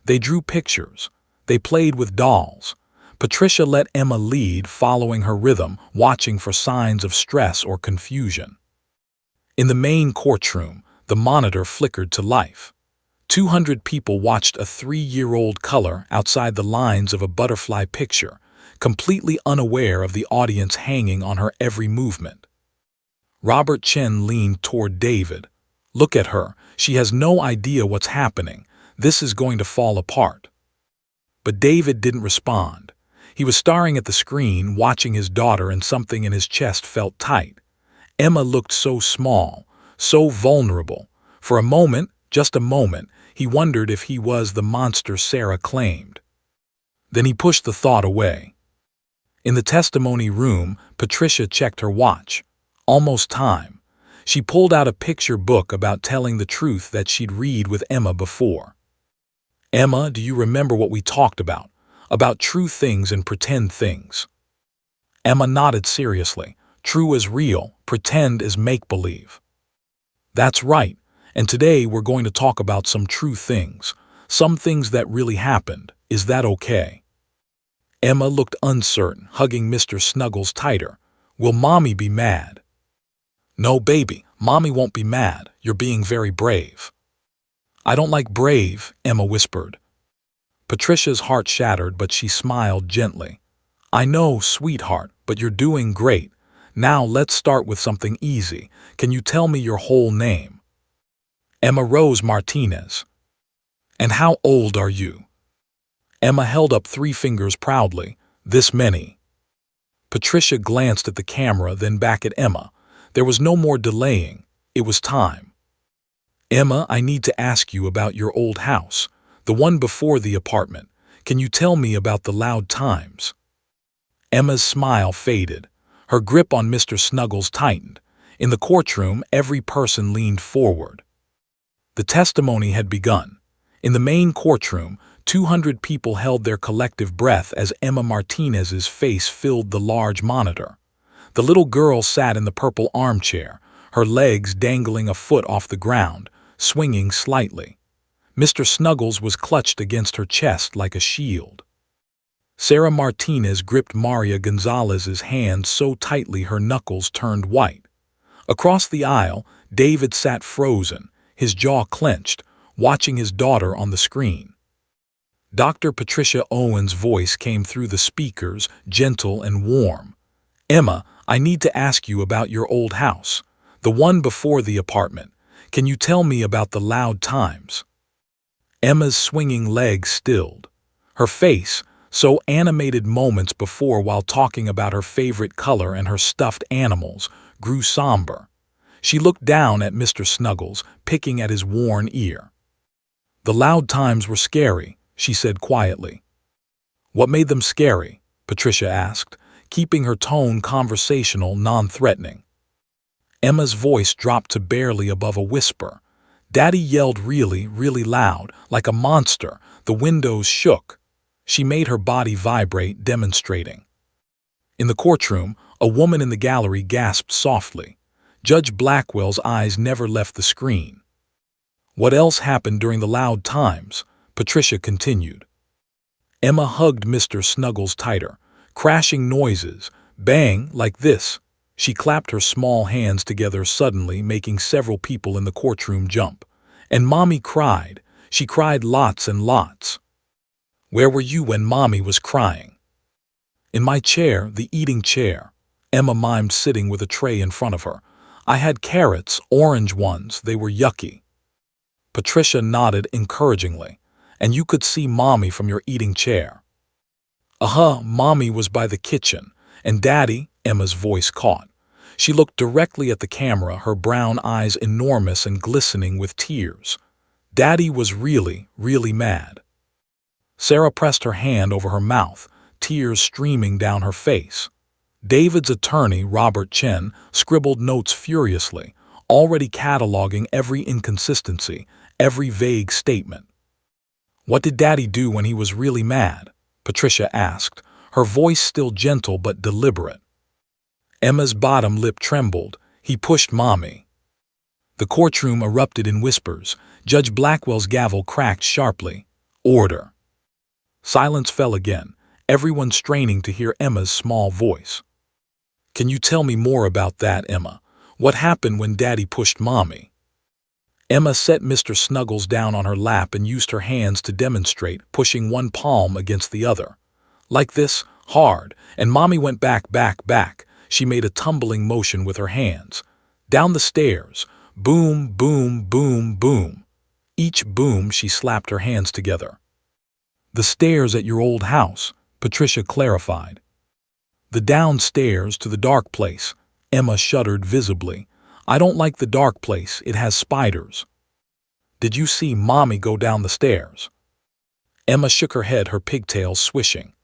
They drew pictures. They played with dolls. Patricia let Emma lead, following her rhythm, watching for signs of stress or confusion. In the main courtroom, the monitor flickered to life. 200 people watched a 3-year-old color outside the lines of a butterfly picture, completely unaware of the audience hanging on her every movement. Robert Chen leaned toward David. "Look at her. She has no idea what's happening. This is going to fall apart." But David didn't respond. He was staring at the screen, watching his daughter, and something in his chest felt tight. Emma looked so small, so vulnerable. For a moment, just a moment, he wondered if he was the monster Sarah claimed. Then he pushed the thought away. In the testimony room, Patricia checked her watch. Almost time. She pulled out a picture book about telling the truth that she'd read with Emma before. "Emma, do you remember what we talked about? About true things and pretend things?" Emma nodded seriously. "True is real, pretend is make-believe." "That's right. And today we're going to talk about some true things. Some things that really happened. Is that okay?" Emma looked uncertain, hugging Mr. Snuggles tighter. "Will Mommy be mad?" "No, baby, Mommy won't be mad. You're being very brave." "I don't like brave," Emma whispered. Patricia's heart shattered, but she smiled gently. "I know, sweetheart, but you're doing great. Now let's start with something easy. Can you tell me your whole name?" "Emma Rose Martinez." "And how old are you?" Emma held up 3 fingers proudly. "This many." Patricia glanced at the camera, then back at Emma. There was no more delaying. It was time. "Emma, I need to ask you about your old house, the one before the apartment. Can you tell me about the loud times?" Emma's smile faded. Her grip on Mr. Snuggles tightened. In the courtroom, every person leaned forward. The testimony had begun. In the main courtroom, 200 people held their collective breath as Emma Martinez's face filled the large monitor. The little girl sat in the purple armchair, her legs dangling a foot off the ground, swinging slightly. Mr. Snuggles was clutched against her chest like a shield. Sarah Martinez gripped Maria Gonzalez's hand so tightly her knuckles turned white. Across the aisle, David sat frozen, his jaw clenched, watching his daughter on the screen. Dr. Patricia Owen's voice came through the speakers, gentle and warm. "Emma, I need to ask you about your old house, the one before the apartment. Can you tell me about the loud times?" Emma's swinging legs stilled. Her face, so animated moments before while talking about her favorite color and her stuffed animals, grew somber. She looked down at Mr. Snuggles, picking at his worn ear. "The loud times were scary," she said quietly. "What made them scary?" Patricia asked, keeping her tone conversational, non-threatening. Emma's voice dropped to barely above a whisper. Daddy yelled really, really loud, like a monster. The windows shook. She made her body vibrate, demonstrating. In the courtroom, a woman in the gallery gasped softly. Judge Blackwell's eyes never left the screen. "What else happened during the loud times?" Patricia continued. Emma hugged Mr. Snuggles tighter. "Crashing noises. Bang, like this." She clapped her small hands together suddenly, making several people in the courtroom jump. "And Mommy cried. She cried lots and lots." "Where were you when Mommy was crying?" "In my chair, the eating chair." Emma mimed, sitting with a tray in front of her. "I had carrots, orange ones. They were yucky." Patricia nodded encouragingly. "And you could see Mommy from your eating chair." Mommy was by the kitchen. And Daddy," Emma's voice caught. She looked directly at the camera, her brown eyes enormous and glistening with tears. "Daddy was really, really mad." Sarah pressed her hand over her mouth, tears streaming down her face. David's attorney, Robert Chen, scribbled notes furiously, already cataloging every inconsistency, every vague statement. "What did Daddy do when he was really mad?" Patricia asked, her voice still gentle but deliberate. Emma's bottom lip trembled. He pushed Mommy. The courtroom erupted in whispers. Judge Blackwell's gavel cracked sharply. Order. Silence fell again, everyone straining to hear Emma's small voice. Can you tell me more about that, Emma? What happened when Daddy pushed Mommy? Emma set Mr. Snuggles down on her lap and used her hands to demonstrate, pushing one palm against the other. Like this, hard, and Mommy went back. She made a tumbling motion with her hands. Down the stairs. Boom, boom, boom, boom. Each boom she slapped her hands together. The stairs at your old house, Patricia clarified. The downstairs to the dark place. Emma shuddered visibly. I don't like the dark place, it has spiders. Did you see Mommy go down the stairs? Emma shook her head, her pigtails swishing.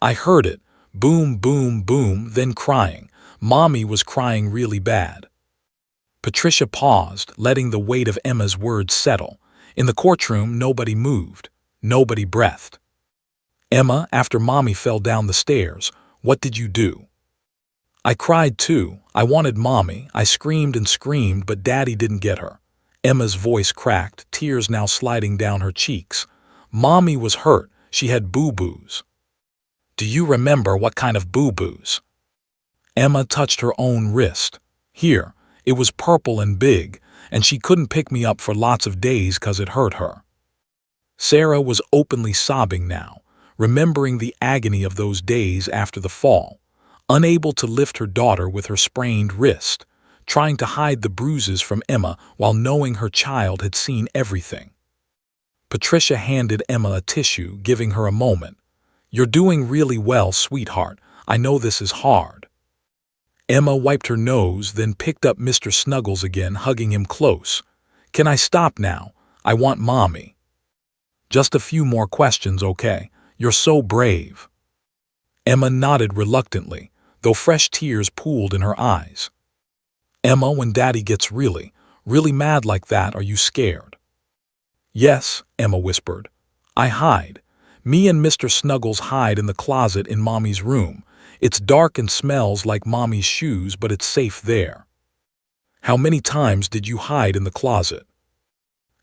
I heard it. Boom, boom, boom, then crying. Mommy was crying really bad. Patricia paused, letting the weight of Emma's words settle. In the courtroom, nobody moved. Nobody breathed. Emma, after Mommy fell down the stairs, what did you do? I cried too. I wanted Mommy. I screamed and screamed, but Daddy didn't get her. Emma's voice cracked, tears now sliding down her cheeks. Mommy was hurt. She had boo-boos. Do you remember what kind of boo-boos? Emma touched her own wrist. Here, it was purple and big, and she couldn't pick me up for lots of days 'cause it hurt her. Sarah was openly sobbing now, remembering the agony of those days after the fall, unable to lift her daughter with her sprained wrist, trying to hide the bruises from Emma while knowing her child had seen everything. Patricia handed Emma a tissue, giving her a moment. You're doing really well, sweetheart. I know this is hard. Emma wiped her nose, then picked up Mr. Snuggles again, hugging him close. Can I stop now? I want Mommy. Just a few more questions, okay? You're so brave. Emma nodded reluctantly, though fresh tears pooled in her eyes. Emma, when Daddy gets really mad like that, are you scared? Yes, Emma whispered. I hide. Me and Mr. Snuggles hide in the closet in Mommy's room. It's dark and smells like Mommy's shoes, but it's safe there. How many times did you hide in the closet?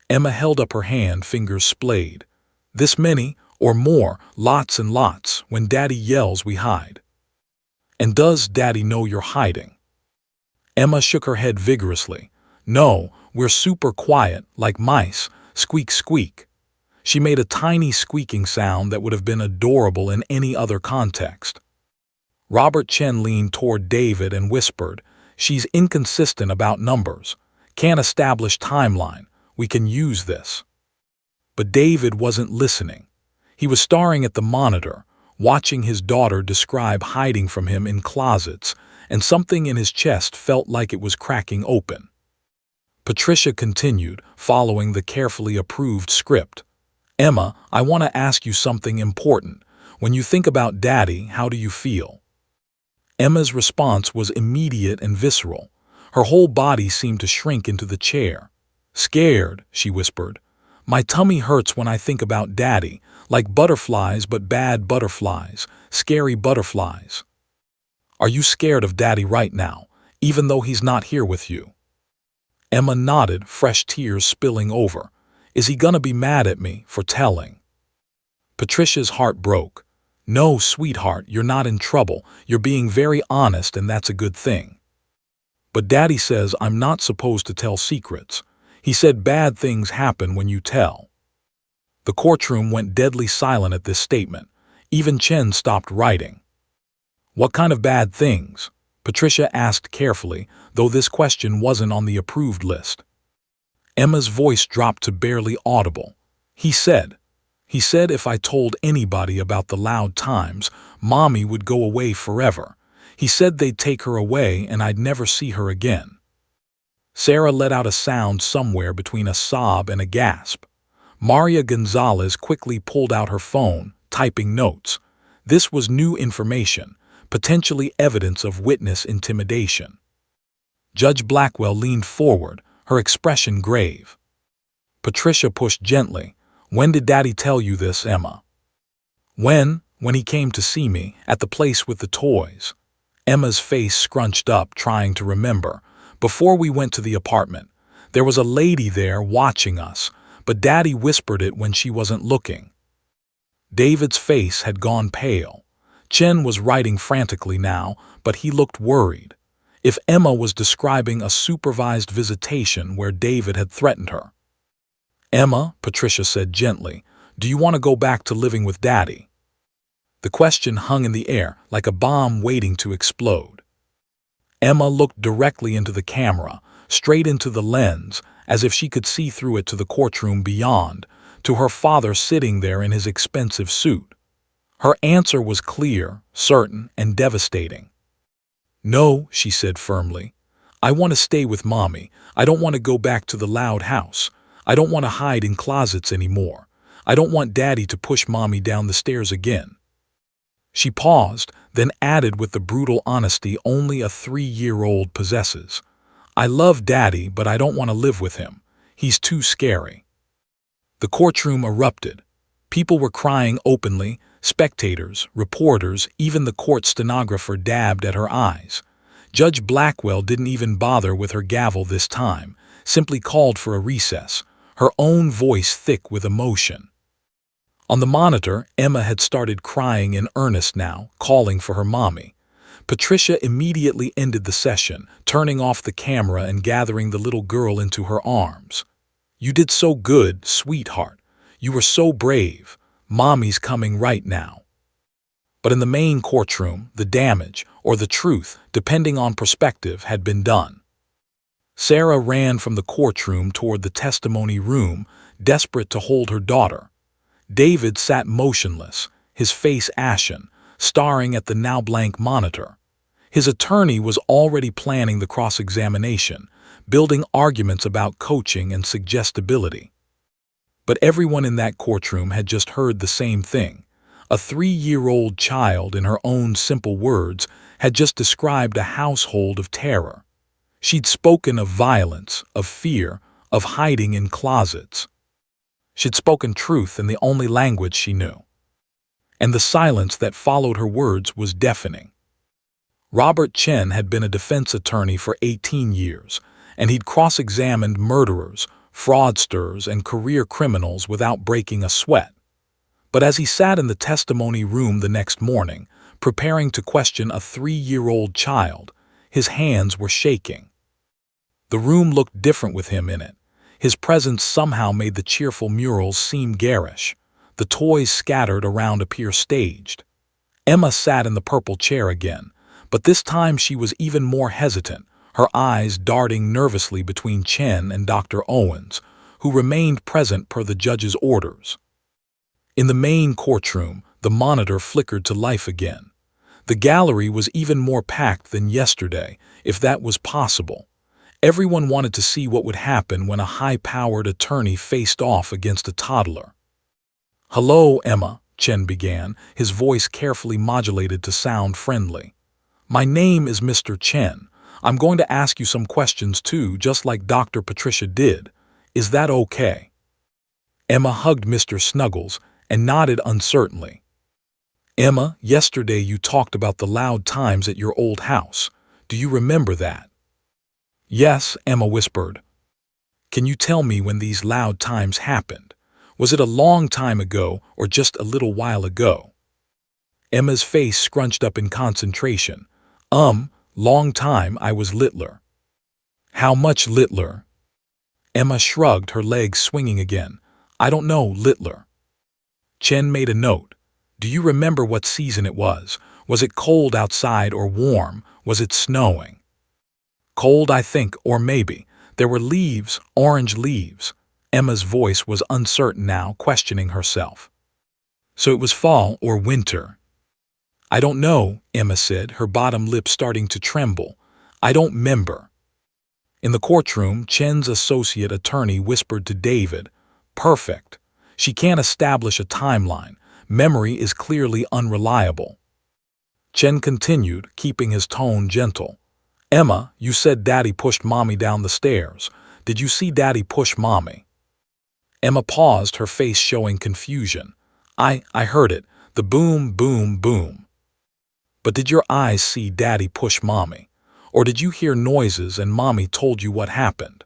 Emma held up her hand, fingers splayed. This many, or more, lots and lots. When Daddy yells, we hide. And does Daddy know you're hiding? Emma shook her head vigorously. No, we're super quiet, like mice. Squeak, squeak. She made a tiny squeaking sound that would have been adorable in any other context. Robert Chen leaned toward David and whispered, she's inconsistent about numbers. Can't establish timeline. We can use this. But David wasn't listening. He was staring at the monitor, watching his daughter describe hiding from him in closets, and something in his chest felt like it was cracking open. Patricia continued, following the carefully approved script. Emma, I want to ask you something important. When you think about Daddy, how do you feel? Emma's response was immediate and visceral. Her whole body seemed to shrink into the chair. Scared, she whispered. My tummy hurts when I think about Daddy, like butterflies, but bad butterflies, scary butterflies. Are you scared of Daddy right now, even though he's not here with you? Emma nodded, fresh tears spilling over. Is he gonna be mad at me for telling? Patricia's heart broke. No, sweetheart, you're not in trouble. You're being very honest, and that's a good thing. But Daddy says I'm not supposed to tell secrets. He said bad things happen when you tell. The courtroom went deadly silent at this statement. Even Chen stopped writing. What kind of bad things? Patricia asked carefully, though this question wasn't on the approved list. Emma's voice dropped to barely audible. He said if I told anybody about the loud times, Mommy would go away forever. He said they'd take her away and I'd never see her again. Sarah let out a sound somewhere between a sob and a gasp. Maria Gonzalez quickly pulled out her phone, typing notes. This was new information, potentially evidence of witness intimidation. Judge Blackwell leaned forward, her expression grave. Patricia pushed gently. When did Daddy tell you this, Emma? When he came to see me, at the place with the toys. Emma's face scrunched up, trying to remember, Before we went to the apartment, there was a lady there watching us, but Daddy whispered it when she wasn't looking. David's face had gone pale. Chen was writing frantically now, but he looked worried. If Emma was describing a supervised visitation where David had threatened her. "Emma," Patricia said gently, "do you want to go back to living with Daddy?" The question hung in the air like a bomb waiting to explode. Emma looked directly into the camera, straight into the lens, as if she could see through it to the courtroom beyond, to her father sitting there in his expensive suit. Her answer was clear, certain, and devastating. "No," she said firmly. "I want to stay with Mommy. I don't want to go back to the loud house. I don't want to hide in closets anymore. I don't want Daddy to push Mommy down the stairs again." She paused, then added with the brutal honesty only a 3-year-old possesses. "I love Daddy, but I don't want to live with him. He's too scary." The courtroom erupted. People were crying openly, spectators, reporters, even the court stenographer dabbed at her eyes. Judge Blackwell didn't even bother with her gavel this time, simply called for a recess, her own voice thick with emotion. On the monitor, Emma had started crying in earnest now, calling for her mommy. Patricia immediately ended the session, turning off the camera and gathering the little girl into her arms. "You did so good, sweetheart. You were so brave. Mommy's coming right now." But in the main courtroom, the damage, or the truth, depending on perspective, had been done. Sarah ran from the courtroom toward the testimony room, desperate to hold her daughter. David sat motionless, his face ashen, staring at the now blank monitor. His attorney was already planning the cross-examination, building arguments about coaching and suggestibility. But everyone in that courtroom had just heard the same thing. A 3-year-old child, in her own simple words, had just described a household of terror. She'd spoken of violence, of fear, of hiding in closets. She'd spoken truth in the only language she knew. And the silence that followed her words was deafening. Robert Chen had been a defense attorney for 18 years, and he'd cross-examined murderers, fraudsters, and career criminals without breaking a sweat. But as he sat in the testimony room the next morning, preparing to question a 3-year-old child, his hands were shaking. The room looked different with him in it. His presence somehow made the cheerful murals seem garish. The toys scattered around appear staged. Emma sat in the purple chair again, but this time she was even more hesitant, her eyes darting nervously between Chen and Dr. Owens, who remained present per the judge's orders. In the main courtroom, the monitor flickered to life again. The gallery was even more packed than yesterday, if that was possible. Everyone wanted to see what would happen when a high-powered attorney faced off against a toddler. "Hello, Emma," Chen began, his voice carefully modulated to sound friendly. "My name is Mr. Chen. I'm going to ask you some questions too, just like Dr. Patricia did. Is that okay?" Emma hugged Mr. Snuggles and nodded uncertainly. "Emma, yesterday you talked about the loud times at your old house. Do you remember that?" "Yes," Emma whispered. "Can you tell me when these loud times happened? Was it a long time ago or just a little while ago?" Emma's face scrunched up in concentration. Long time. I was littler." "How much littler?" Emma shrugged, her legs swinging again. "I don't know, littler." Chen made a note. "Do you remember what season it was? Was it cold outside or warm? Was it snowing?" "Cold, I think, or maybe. There were leaves, orange leaves." Emma's voice was uncertain now, questioning herself. "So it was fall or winter?" "I don't know," Emma said, her bottom lip starting to tremble. "I don't remember." In the courtroom, Chen's associate attorney whispered to David, "Perfect. She can't establish a timeline. Memory is clearly unreliable." Chen continued, keeping his tone gentle. "Emma, you said Daddy pushed Mommy down the stairs. Did you see Daddy push Mommy?" Emma paused, her face showing confusion. I heard it. The boom, boom, boom." "But did your eyes see Daddy push Mommy? Or did you hear noises and Mommy told you what happened?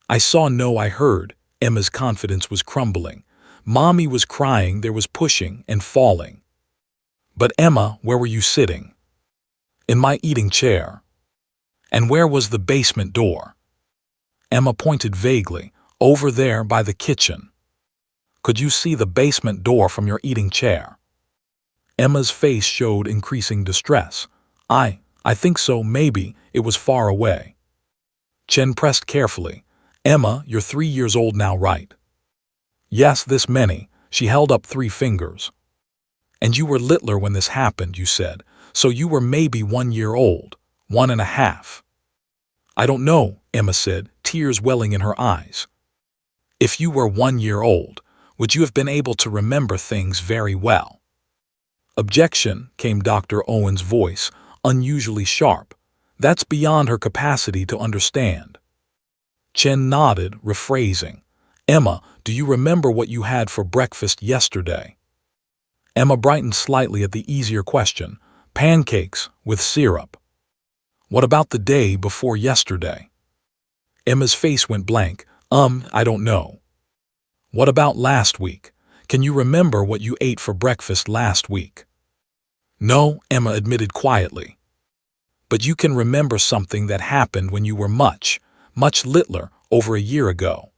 I saw, no, I heard. Emma's confidence was crumbling. Mommy was crying, there was pushing and falling. But Emma, where were you sitting? In my eating chair. And where was the basement door? Emma pointed vaguely. Over there by the kitchen. Could you see the basement door from your eating chair? Emma's face showed increasing distress. I think so, maybe. It was far away. Chen pressed carefully. Emma, you're 3 years old now, right? Yes, this many. She held up 3 fingers. And you were littler when this happened, you said. So you were maybe 1 year old. 1.5. I don't know, Emma said, tears welling in her eyes. If you were 1 year old, would you have been able to remember things very well? Objection, came Dr. Owen's voice, unusually sharp. That's beyond her capacity to understand. Chen nodded, rephrasing. Emma, do you remember what you had for breakfast yesterday? Emma brightened slightly at the easier question. Pancakes with syrup. What about the day before yesterday? Emma's face went blank. I don't know. What about last week? Can you remember what you ate for breakfast last week? No, Emma admitted quietly. But you can remember something that happened when you were much littler, over a year ago.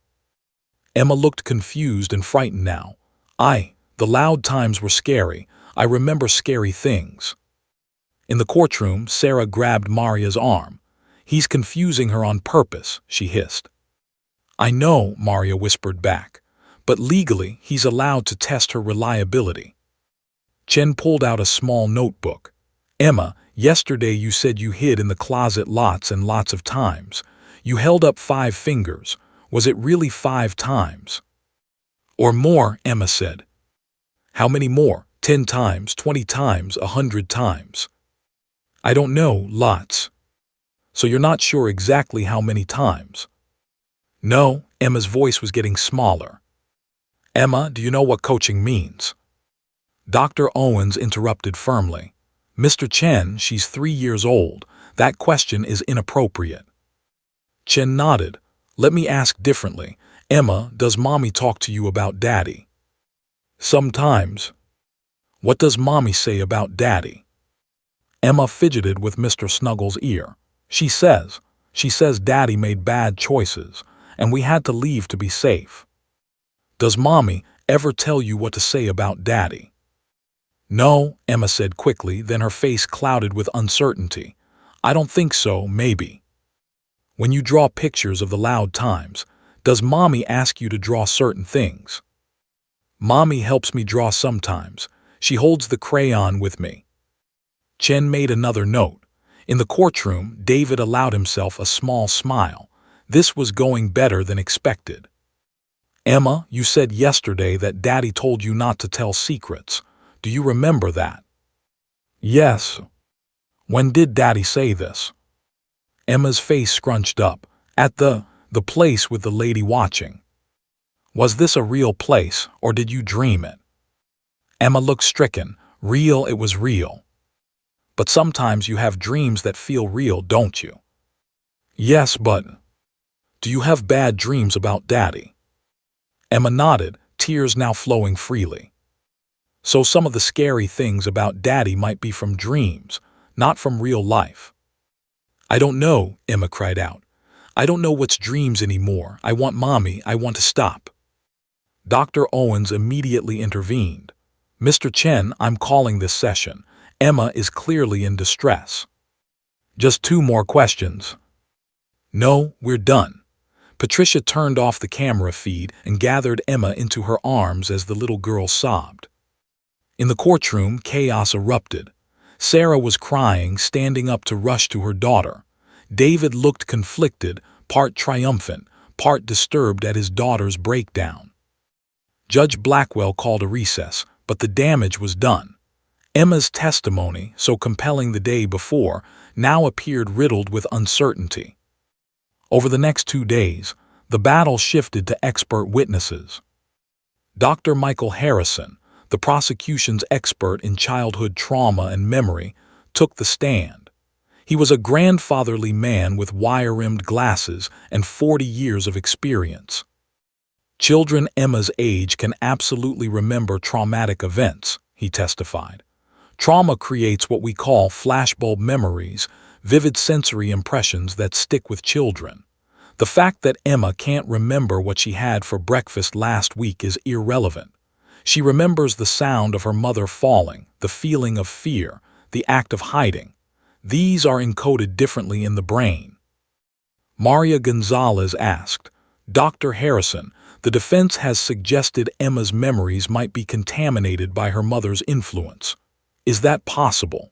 Emma looked confused and frightened now. The loud times were scary. I remember scary things. In the courtroom, Sarah grabbed Maria's arm. He's confusing her on purpose, she hissed. I know, Maria whispered back. But legally, he's allowed to test her reliability. Chen pulled out a small notebook. Emma, yesterday you said you hid in the closet lots and lots of times. You held up 5 fingers. Was it really 5 times? Or more, Emma said. How many more? 10 times, 20 times, 100 times? I don't know, lots. So you're not sure exactly how many times? No, Emma's voice was getting smaller. Emma, do you know what coaching means? Dr. Owens interrupted firmly. Mr. Chen, she's 3 years old. That question is inappropriate. Chen nodded. Let me ask differently. Emma, does Mommy talk to you about Daddy? Sometimes. What does Mommy say about Daddy? Emma fidgeted with Mr. Snuggles' ear. She says Daddy made bad choices, and we had to leave to be safe. Does Mommy ever tell you what to say about Daddy? No, Emma said quickly, then her face clouded with uncertainty. I don't think so, maybe. When you draw pictures of the loud times, does Mommy ask you to draw certain things? Mommy helps me draw sometimes. She holds the crayon with me. Chen made another note. In the courtroom, David allowed himself a small smile. This was going better than expected. Emma, you said yesterday that Daddy told you not to tell secrets. Do you remember that? Yes. When did Daddy say this? Emma's face scrunched up. At the place with the lady watching. Was this a real place, or did you dream it? Emma looked stricken. Real, it was real. But sometimes you have dreams that feel real, don't you? Yes, but do you have bad dreams about Daddy? Emma nodded, tears now flowing freely. So some of the scary things about Daddy might be from dreams, not from real life. I don't know, Emma cried out. I don't know what's dreams anymore. I want Mommy, I want to stop. Dr. Owens immediately intervened. Mr. Chen, I'm calling this session. Emma is clearly in distress. Just 2 more questions. No, we're done. Patricia turned off the camera feed and gathered Emma into her arms as the little girl sobbed. In the courtroom, chaos erupted. Sarah was crying, standing up to rush to her daughter. David looked conflicted, part triumphant, part disturbed at his daughter's breakdown. Judge Blackwell called a recess, but the damage was done. Emma's testimony, so compelling the day before, now appeared riddled with uncertainty. Over the next 2 days, the battle shifted to expert witnesses. Dr. Michael Harrison, the prosecution's expert in childhood trauma and memory, took the stand. He was a grandfatherly man with wire-rimmed glasses and 40 years of experience. Children Emma's age can absolutely remember traumatic events, he testified. Trauma creates what we call flashbulb memories, vivid sensory impressions that stick with children. The fact that Emma can't remember what she had for breakfast last week is irrelevant. She remembers the sound of her mother falling, the feeling of fear, the act of hiding. These are encoded differently in the brain. Maria Gonzalez asked, Dr. Harrison, the defense has suggested Emma's memories might be contaminated by her mother's influence. Is that possible?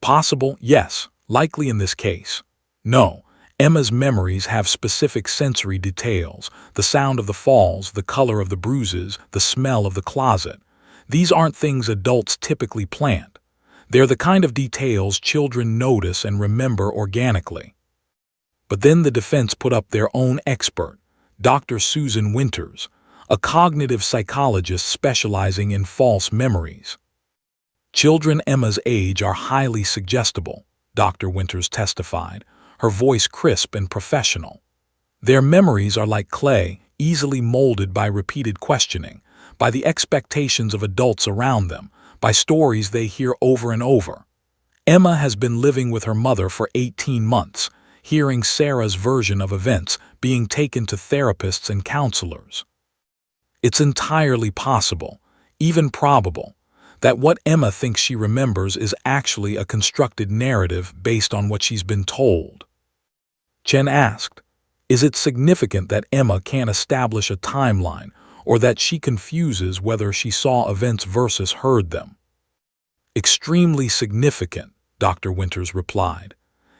Possible, yes, likely in this case. No, Emma's memories have specific sensory details, the sound of the falls, the color of the bruises, the smell of the closet. These aren't things adults typically plant. They're the kind of details children notice and remember organically. But then the defense put up their own expert, Dr. Susan Winters, a cognitive psychologist specializing in false memories. Children Emma's age are highly suggestible, Dr. Winters testified, her voice crisp and professional. Their memories are like clay, easily molded by repeated questioning, by the expectations of adults around them, by stories they hear over and over. Emma has been living with her mother for 18 months, hearing Sarah's version of events, being taken to therapists and counselors. It's entirely possible, even probable, that what Emma thinks she remembers is actually a constructed narrative based on what she's been told. Chen asked, is it significant that Emma can't establish a timeline or that she confuses whether she saw events versus heard them? Extremely significant, Dr. Winters replied.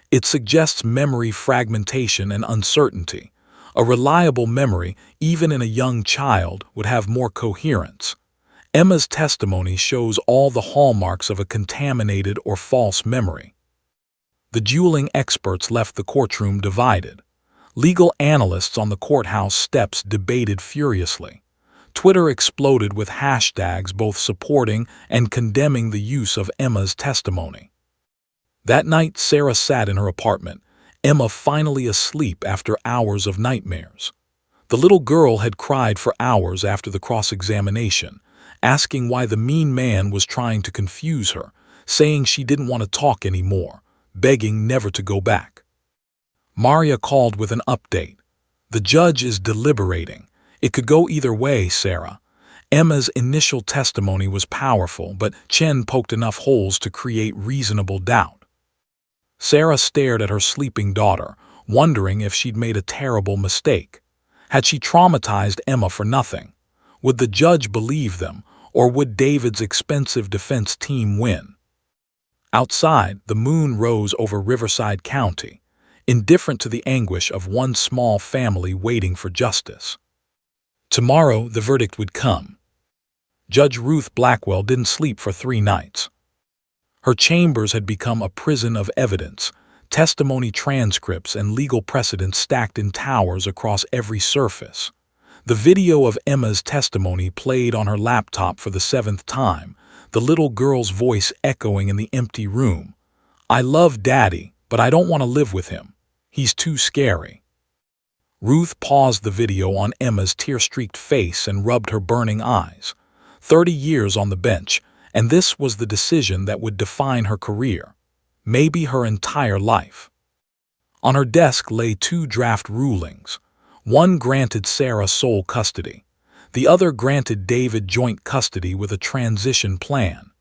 It suggests memory fragmentation and uncertainty. A reliable memory, even in a young child, would have more coherence. Emma's testimony shows all the hallmarks of a contaminated or false memory. The dueling experts left the courtroom divided. Legal analysts on the courthouse steps debated furiously. Twitter exploded with hashtags both supporting and condemning the use of Emma's testimony. That night, Sarah sat in her apartment, Emma finally asleep after hours of nightmares. The little girl had cried for hours after the cross-examination, asking why the mean man was trying to confuse her, saying she didn't want to talk anymore, begging never to go back. Maria called with an update. The judge is deliberating. It could go either way, Sarah. Emma's initial testimony was powerful, but Chen poked enough holes to create reasonable doubt. Sarah stared at her sleeping daughter, wondering if she'd made a terrible mistake. Had she traumatized Emma for nothing? Would the judge believe them, or would David's expensive defense team win? Outside, the moon rose over Riverside County, indifferent to the anguish of one small family waiting for justice. Tomorrow, the verdict would come. Judge Ruth Blackwell didn't sleep for 3 nights. Her chambers had become a prison of evidence, testimony transcripts and legal precedents stacked in towers across every surface. The video of Emma's testimony played on her laptop for the 7th time, the little girl's voice echoing in the empty room. I love Daddy, but I don't want to live with him. He's too scary. Ruth paused the video on Emma's tear-streaked face and rubbed her burning eyes. 30 years on the bench, and this was the decision that would define her career, maybe her entire life. On her desk lay 2 draft rulings. One granted Sarah sole custody. The other granted David joint custody with a transition plan.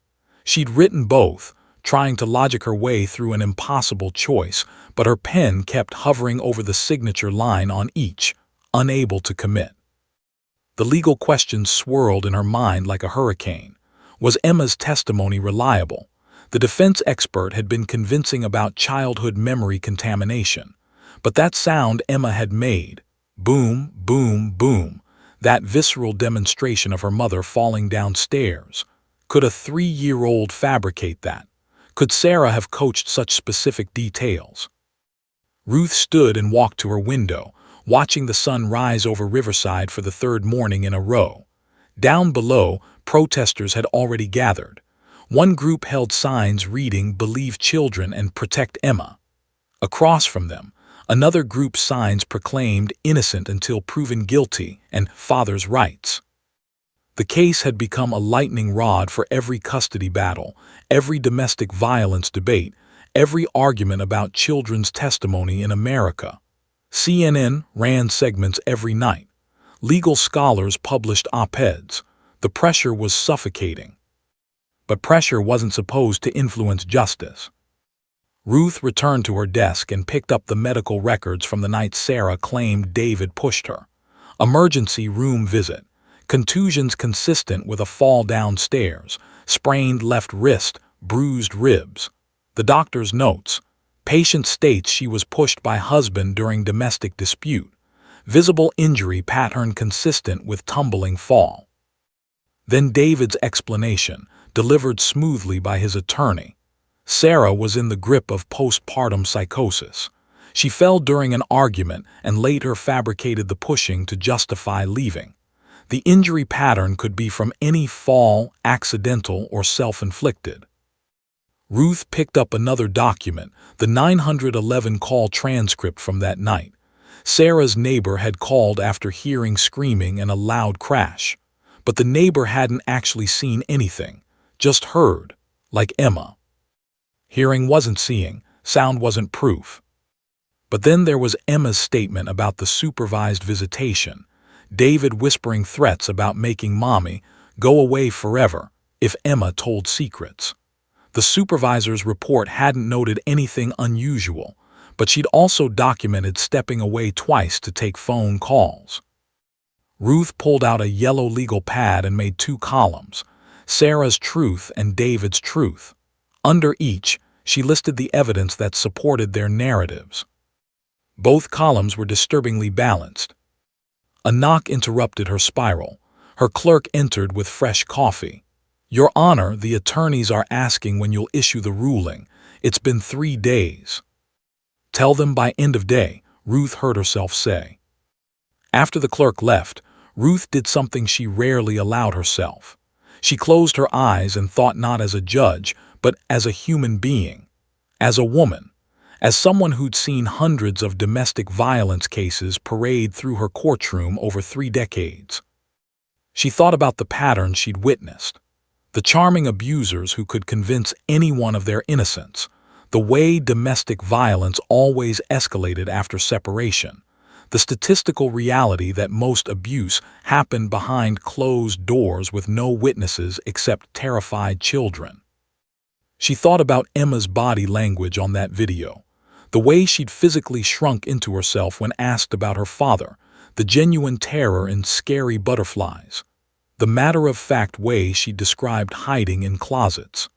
She'd written both, trying to logic her way through an impossible choice, but her pen kept hovering over the signature line on each, unable to commit. The legal questions swirled in her mind like a hurricane. Was Emma's testimony reliable? The defense expert had been convincing about childhood memory contamination. But that sound Emma had made, boom, boom, boom, that visceral demonstration of her mother falling downstairs. Could a 3-year-old fabricate that? Could Sarah have coached such specific details? Ruth stood and walked to her window, watching the sun rise over Riverside for the 3rd morning in a row. Down below, protesters had already gathered. One group held signs reading "Believe Children and Protect Emma." Across from them, another group's signs proclaimed "Innocent until proven guilty" and "Father's rights." The case had become a lightning rod for every custody battle, every domestic violence debate, every argument about children's testimony in America. CNN ran segments every night. Legal scholars published op-eds. The pressure was suffocating. But pressure wasn't supposed to influence justice. Ruth returned to her desk and picked up the medical records from the night Sarah claimed David pushed her. Emergency room visit. Contusions consistent with a fall downstairs, sprained left wrist, bruised ribs. The doctor's notes. Patient states she was pushed by husband during domestic dispute. Visible injury pattern consistent with tumbling fall. Then David's explanation, delivered smoothly by his attorney. Sarah was in the grip of postpartum psychosis. She fell during an argument and later fabricated the pushing to justify leaving. The injury pattern could be from any fall, accidental or self-inflicted. Ruth picked up another document, the 911 call transcript from that night. Sarah's neighbor had called after hearing screaming and a loud crash. But the neighbor hadn't actually seen anything, just heard, like Emma. Hearing wasn't seeing, sound wasn't proof. But then there was Emma's statement about the supervised visitation. David whispering threats about making Mommy go away forever if Emma told secrets. The supervisor's report hadn't noted anything unusual, but she'd also documented stepping away twice to take phone calls. Ruth pulled out a yellow legal pad and made 2 columns, Sarah's truth and David's truth. Under each, she listed the evidence that supported their narratives. Both columns were disturbingly balanced. A knock interrupted her spiral. Her clerk entered with fresh coffee. "Your Honor, the attorneys are asking when you'll issue the ruling. It's been 3 days. "Tell them by end of day," Ruth heard herself say. After the clerk left, Ruth did something she rarely allowed herself. She closed her eyes and thought not as a judge, but as a human being, as a woman. As someone who'd seen hundreds of domestic violence cases parade through her courtroom over 3 decades. She thought about the pattern she'd witnessed. The charming abusers who could convince anyone of their innocence. The way domestic violence always escalated after separation. The statistical reality that most abuse happened behind closed doors with no witnesses except terrified children. She thought about Emma's body language on that video. The way she'd physically shrunk into herself when asked about her father, the genuine terror in Scary Butterflies, the matter-of-fact way she described hiding in closets.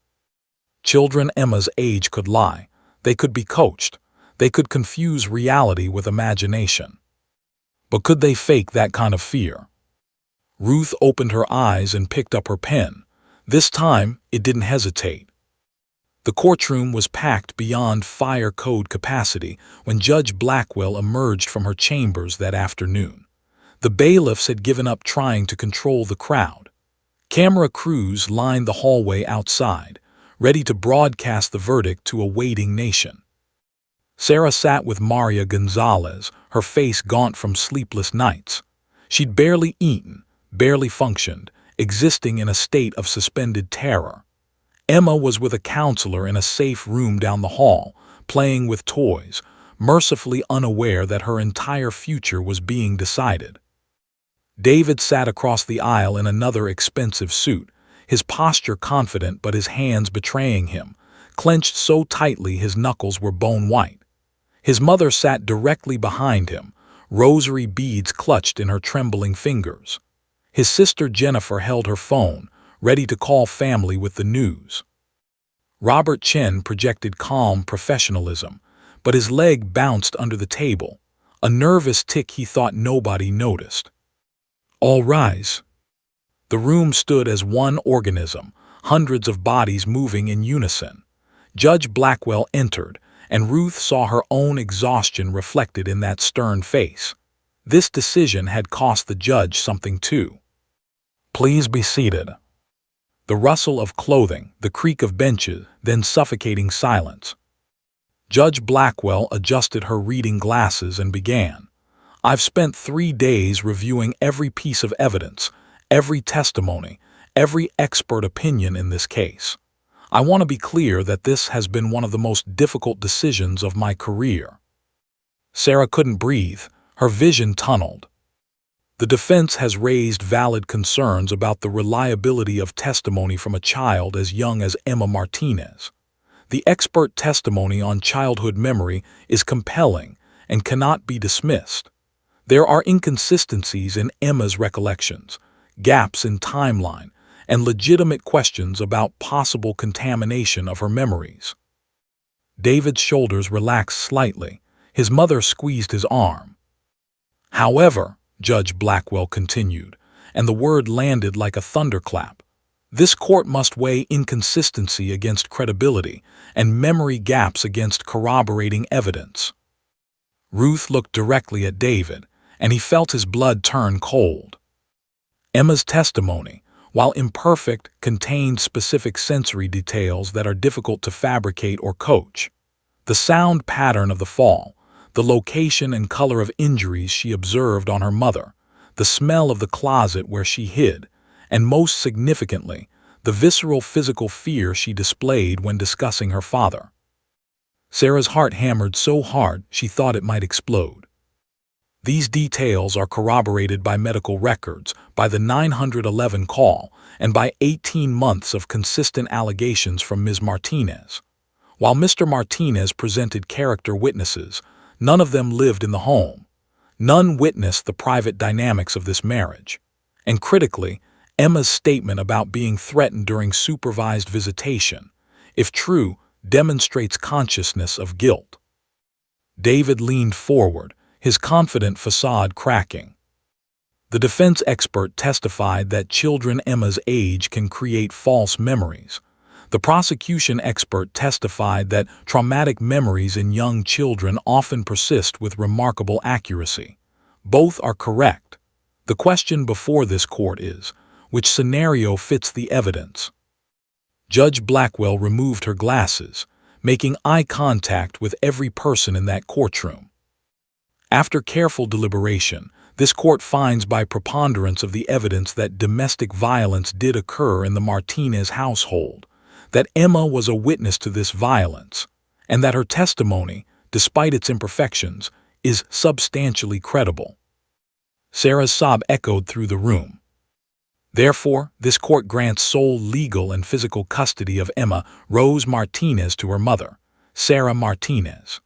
Children Emma's age could lie. They could be coached. They could confuse reality with imagination. But could they fake that kind of fear? Ruth opened her eyes and picked up her pen. This time, it didn't hesitate. The courtroom was packed beyond fire code capacity when Judge Blackwell emerged from her chambers that afternoon. The bailiffs had given up trying to control the crowd. Camera crews lined the hallway outside, ready to broadcast the verdict to a waiting nation. Sarah sat with Maria Gonzalez, her face gaunt from sleepless nights. She'd barely eaten, barely functioned, existing in a state of suspended terror. Emma was with a counselor in a safe room down the hall, playing with toys, mercifully unaware that her entire future was being decided. David sat across the aisle in another expensive suit, his posture confident but his hands betraying him, clenched so tightly his knuckles were bone white. His mother sat directly behind him, rosary beads clutched in her trembling fingers. His sister Jennifer held her phone, ready to call family with the news. Robert Chen projected calm professionalism, but his leg bounced under the table, a nervous tic he thought nobody noticed. "All rise." The room stood as one organism, hundreds of bodies moving in unison. Judge Blackwell entered, and Ruth saw her own exhaustion reflected in that stern face. This decision had cost the judge something too. "Please be seated." The rustle of clothing, the creak of benches, then suffocating silence. Judge Blackwell adjusted her reading glasses and began. I've spent 3 days reviewing every piece of evidence, every testimony, every expert opinion in this case. I want to be clear that this has been one of the most difficult decisions of my career. Sarah couldn't breathe, her vision tunneled. The defense has raised valid concerns about the reliability of testimony from a child as young as Emma Martinez. The expert testimony on childhood memory is compelling and cannot be dismissed. There are inconsistencies in Emma's recollections, gaps in timeline, and legitimate questions about possible contamination of her memories. David's shoulders relaxed slightly. His mother squeezed his arm. However, Judge Blackwell continued, and the word landed like a thunderclap, this court must weigh inconsistency against credibility and memory gaps against corroborating evidence. Ruth looked directly at David, and he felt his blood turn cold. Emma's testimony, while imperfect, contained specific sensory details that are difficult to fabricate or coach. The sound pattern of the fall, the location and color of injuries she observed on her mother, the smell of the closet where she hid, and most significantly, the visceral physical fear she displayed when discussing her father. Sarah's heart hammered so hard she thought it might explode. These details are corroborated by medical records, by the 911 call, and by 18 months of consistent allegations from Ms. Martinez. While Mr. Martinez presented character witnesses, none of them lived in the home. None witnessed the private dynamics of this marriage. And critically, Emma's statement about being threatened during supervised visitation, if true, demonstrates consciousness of guilt. David leaned forward, his confident facade cracking. The defense expert testified that children Emma's age can create false memories. The prosecution expert testified that traumatic memories in young children often persist with remarkable accuracy. Both are correct. The question before this court is, which scenario fits the evidence? Judge Blackwell removed her glasses, making eye contact with every person in that courtroom. After careful deliberation, this court finds by preponderance of the evidence that domestic violence did occur in the Martinez household, that Emma was a witness to this violence, and that her testimony, despite its imperfections, is substantially credible. Sarah's sob echoed through the room. Therefore, this court grants sole legal and physical custody of Emma Rose Martinez to her mother, Sarah Martinez.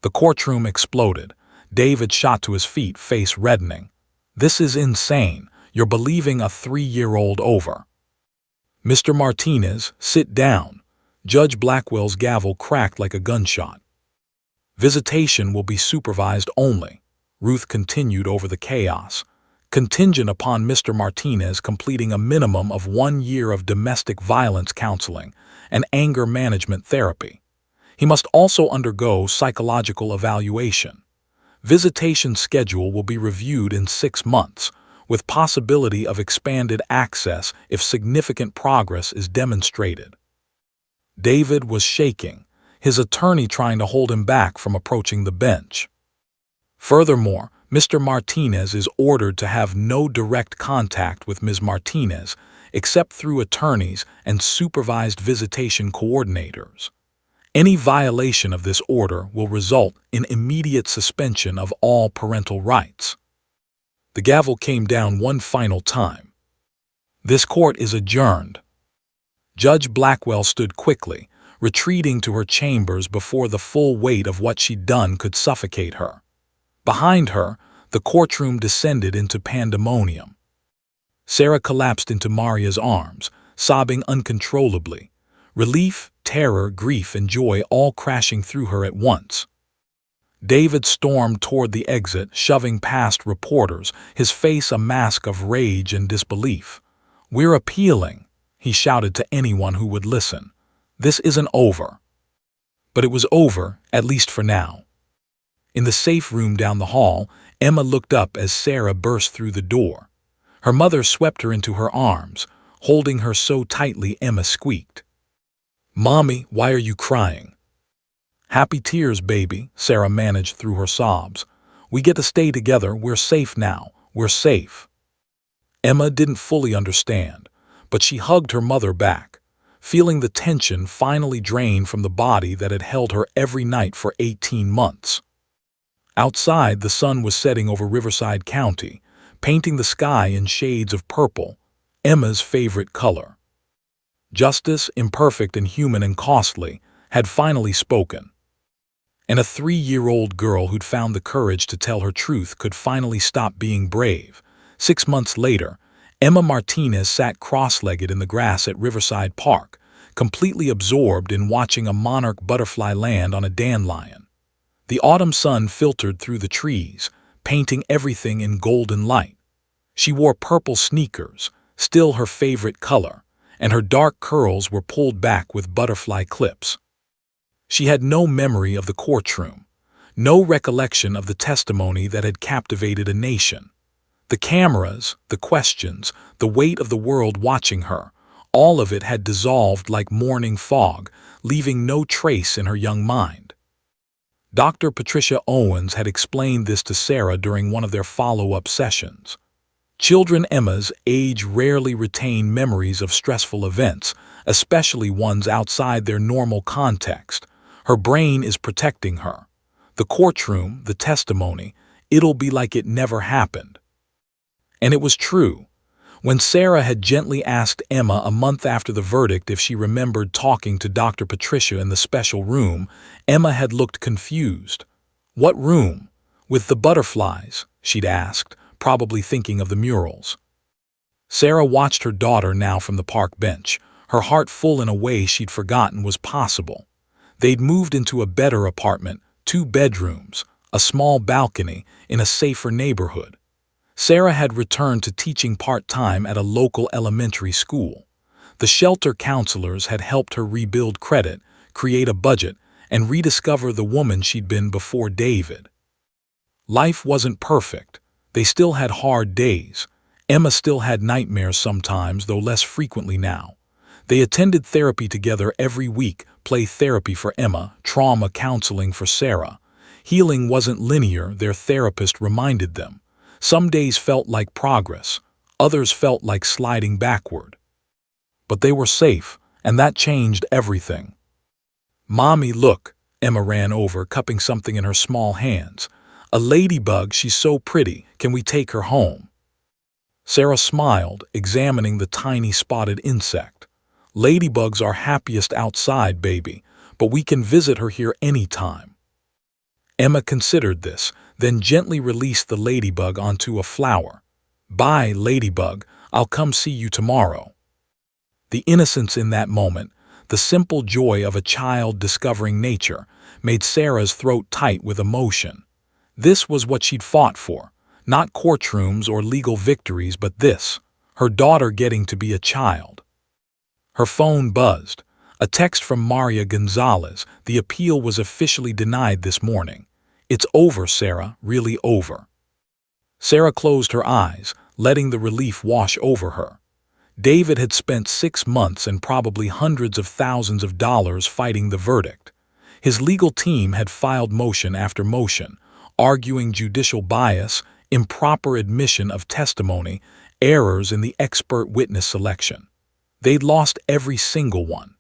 The courtroom exploded. David shot to his feet, face reddening. This is insane. You're believing a 3-year-old over. Mr. Martinez, sit down. Judge Blackwell's gavel cracked like a gunshot. Visitation will be supervised only. Ruth continued over the chaos, contingent upon Mr. Martinez completing a minimum of 1 year of domestic violence counseling and anger management therapy. He must also undergo psychological evaluation. Visitation schedule will be reviewed in 6 months, with possibility of expanded access if significant progress is demonstrated. David was shaking, his attorney trying to hold him back from approaching the bench. Furthermore, Mr. Martinez is ordered to have no direct contact with Ms. Martinez except through attorneys and supervised visitation coordinators. Any violation of this order will result in immediate suspension of all parental rights. The gavel came down one final time. This court is adjourned. Judge Blackwell stood quickly, retreating to her chambers before the full weight of what she'd done could suffocate her. Behind her, the courtroom descended into pandemonium. Sarah collapsed into Maria's arms, sobbing uncontrollably, relief, terror, grief, and joy all crashing through her at once. David stormed toward the exit, shoving past reporters, his face a mask of rage and disbelief. "We're appealing," he shouted to anyone who would listen. "This isn't over." But it was over, at least for now. In the safe room down the hall, Emma looked up as Sarah burst through the door. Her mother swept her into her arms, Holding her so tightly, Emma squeaked, "Mommy, why are you crying?" "Happy tears, baby," Sarah managed through her sobs. "We get to stay together. We're safe now. We're safe." Emma didn't fully understand, but she hugged her mother back, feeling the tension finally drain from the body that had held her every night for 18 months. Outside, the sun was setting over Riverside County, painting the sky in shades of purple, Emma's favorite color. Justice, imperfect and human and costly, had finally spoken. And a 3-year-old girl who'd found the courage to tell her truth could finally stop being brave. 6 months later, Emma Martinez sat cross-legged in the grass at Riverside Park, completely absorbed in watching a monarch butterfly land on a dandelion. The autumn sun filtered through the trees, painting everything in golden light. She wore purple sneakers, still her favorite color, and her dark curls were pulled back with butterfly clips. She had no memory of the courtroom, no recollection of the testimony that had captivated a nation. The cameras, the questions, the weight of the world watching her, all of it had dissolved like morning fog, leaving no trace in her young mind. Dr. Patricia Owens had explained this to Sarah during one of their follow-up sessions. Children Emma's age rarely retain memories of stressful events, especially ones outside their normal context. Her brain is protecting her. The courtroom, the testimony, it'll be like it never happened. And it was true. When Sarah had gently asked Emma a month after the verdict if she remembered talking to Dr. Patricia in the special room, Emma had looked confused. "What room?" "With the butterflies," she'd asked, probably thinking of the murals. Sarah watched her daughter now from the park bench, her heart full in a way she'd forgotten was possible. They'd moved into a better apartment, 2 bedrooms, a small balcony, in a safer neighborhood. Sarah had returned to teaching part-time at a local elementary school. The shelter counselors had helped her rebuild credit, create a budget, and rediscover the woman she'd been before David. Life wasn't perfect. They still had hard days. Emma still had nightmares sometimes, though less frequently now. They attended therapy together every week, play therapy for Emma, trauma counseling for Sarah. Healing wasn't linear, their therapist reminded them. Some days felt like progress, others felt like sliding backward. But they were safe, and that changed everything. "Mommy, look," Emma ran over, cupping something in her small hands. "A ladybug, she's so pretty. Can we take her home?" Sarah smiled, examining the tiny spotted insect. "Ladybugs are happiest outside, baby, but we can visit her here anytime." Emma considered this, then gently released the ladybug onto a flower. "Bye, ladybug, I'll come see you tomorrow." The innocence in that moment, the simple joy of a child discovering nature, made Sarah's throat tight with emotion. This was what she'd fought for, not courtrooms or legal victories, but this, her daughter getting to be a child. Her phone buzzed. A text from Maria Gonzalez. The appeal was officially denied this morning. "It's over, Sarah, really over." Sarah closed her eyes, letting the relief wash over her. David had spent 6 months and probably hundreds of thousands of dollars fighting the verdict. His legal team had filed motion after motion, arguing judicial bias, improper admission of testimony, errors in the expert witness selection. They'd lost every single one.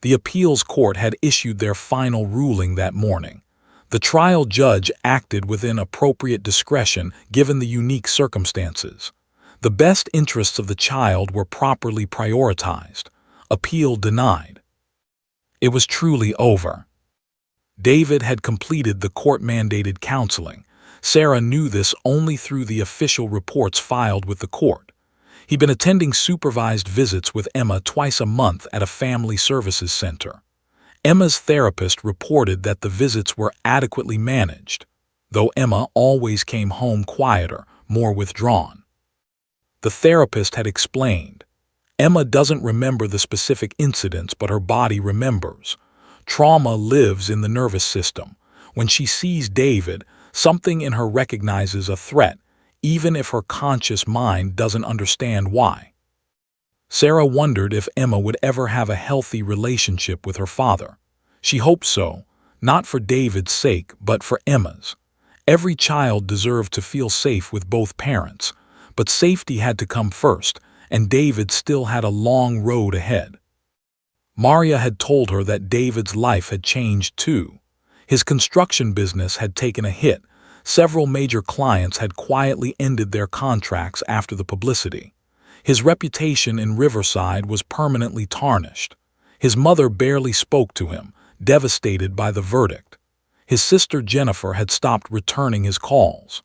The appeals court had issued their final ruling that morning. The trial judge acted within appropriate discretion given the unique circumstances. The best interests of the child were properly prioritized. Appeal denied. It was truly over. David had completed the court-mandated counseling. Sarah knew this only through the official reports filed with the court. He'd been attending supervised visits with Emma twice a month at a family services center. Emma's therapist reported that the visits were adequately managed, though Emma always came home quieter, more withdrawn. The therapist had explained, "Emma doesn't remember the specific incidents, but her body remembers. Trauma lives in the nervous system. When she sees David, something in her recognizes a threat, even if her conscious mind doesn't understand why." Sarah wondered if Emma would ever have a healthy relationship with her father. She hoped so, not for David's sake, but for Emma's. Every child deserved to feel safe with both parents, but safety had to come first, and David still had a long road ahead. Maria had told her that David's life had changed too. His construction business had taken a hit. Several major clients had quietly ended their contracts after the publicity. His reputation in Riverside was permanently tarnished. His mother barely spoke to him, devastated by the verdict. His sister Jennifer had stopped returning his calls.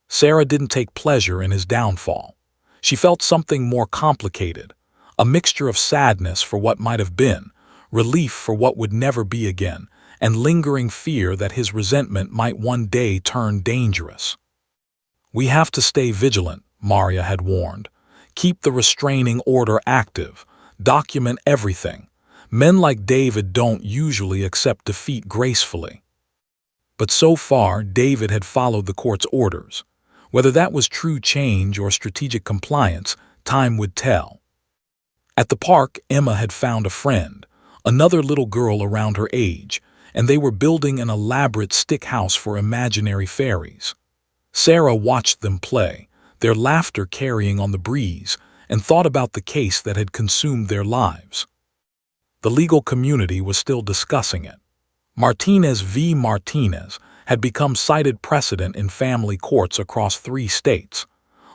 Sarah didn't take pleasure in his downfall. She felt something more complicated, a mixture of sadness for what might have been, relief for what would never be again, and lingering fear that his resentment might one day turn dangerous. "We have to stay vigilant," Maria had warned. "Keep the restraining order active. Document everything. Men like David don't usually accept defeat gracefully." But so far, David had followed the court's orders. Whether that was true change or strategic compliance, time would tell. At the park, Emma had found a friend, another little girl around her age, and they were building an elaborate stick house for imaginary fairies. Sarah watched them play, their laughter carrying on the breeze, and thought about the case that had consumed their lives. The legal community was still discussing it. Martinez v. Martinez had become cited precedent in family courts across 3 states.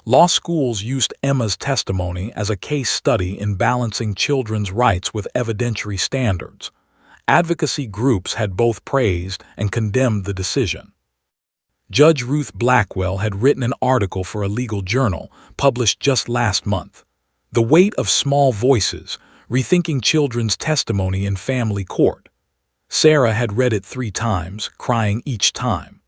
Law schools used Emma's testimony as a case study in balancing children's rights with evidentiary standards. Advocacy groups had both praised and condemned the decision. Judge Ruth Blackwell had written an article for a legal journal published just last month. "The Weight of Small Voices: Rethinking Children's Testimony in Family Court." Sarah had read it 3 times, crying each time.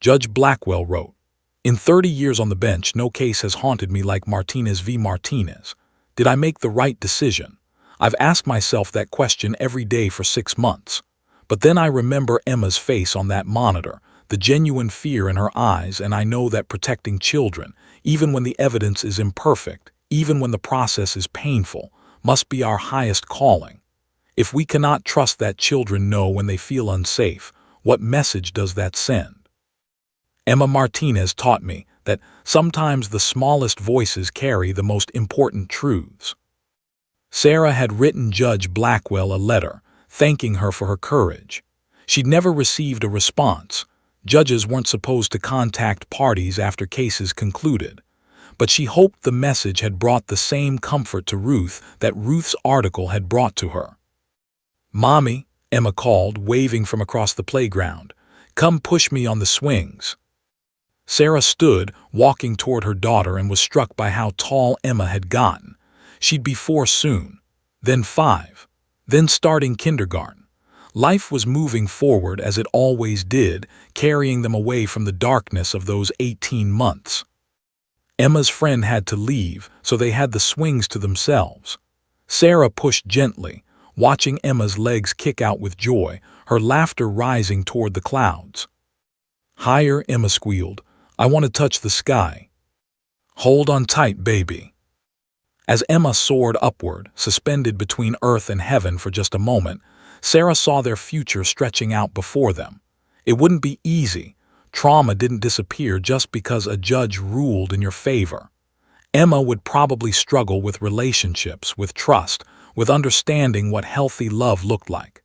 Judge Blackwell wrote, "In 30 years on the bench, no case has haunted me like Martinez v. Martinez. Did I make the right decision? I've asked myself that question every day for 6 months. But then I remember Emma's face on that monitor, the genuine fear in her eyes, and I know that protecting children, even when the evidence is imperfect, even when the process is painful, must be our highest calling. If we cannot trust that children know when they feel unsafe, what message does that send?" Emma Martinez taught me that sometimes the smallest voices carry the most important truths. Sarah had written Judge Blackwell a letter, thanking her for her courage. She'd never received a response. Judges weren't supposed to contact parties after cases concluded. But she hoped the message had brought the same comfort to Ruth that Ruth's article had brought to her. "Mommy," Emma called, waving from across the playground. "Come push me on the swings." Sarah stood, walking toward her daughter, and was struck by how tall Emma had gotten. She'd be 4 soon, then 5, then starting kindergarten. Life was moving forward as it always did, carrying them away from the darkness of those 18 months. Emma's friend had to leave, so they had the swings to themselves. Sarah pushed gently, watching Emma's legs kick out with joy, her laughter rising toward the clouds. "Higher," Emma squealed. "I want to touch the sky." "Hold on tight, baby." As Emma soared upward, suspended between earth and heaven for just a moment, Sarah saw their future stretching out before them. It wouldn't be easy. Trauma didn't disappear just because a judge ruled in your favor. Emma would probably struggle with relationships, with trust, with understanding what healthy love looked like.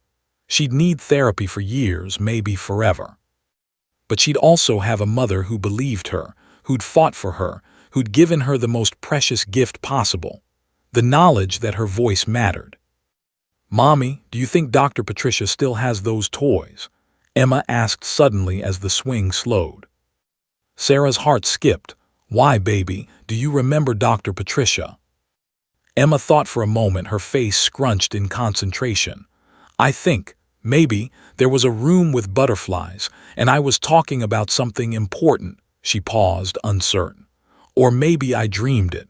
She'd need therapy for years, maybe forever. But she'd also have a mother who believed her, who'd fought for her, who'd given her the most precious gift possible, the knowledge that her voice mattered. "Mommy, do you think Dr. Patricia still has those toys?" Emma asked suddenly as the swing slowed. Sarah's heart skipped. "Why, baby, do you remember Dr. Patricia?" Emma thought for a moment, her face scrunched in concentration. "I think, maybe, there was a room with butterflies, and I was talking about something important." She paused, uncertain. "Or maybe I dreamed it."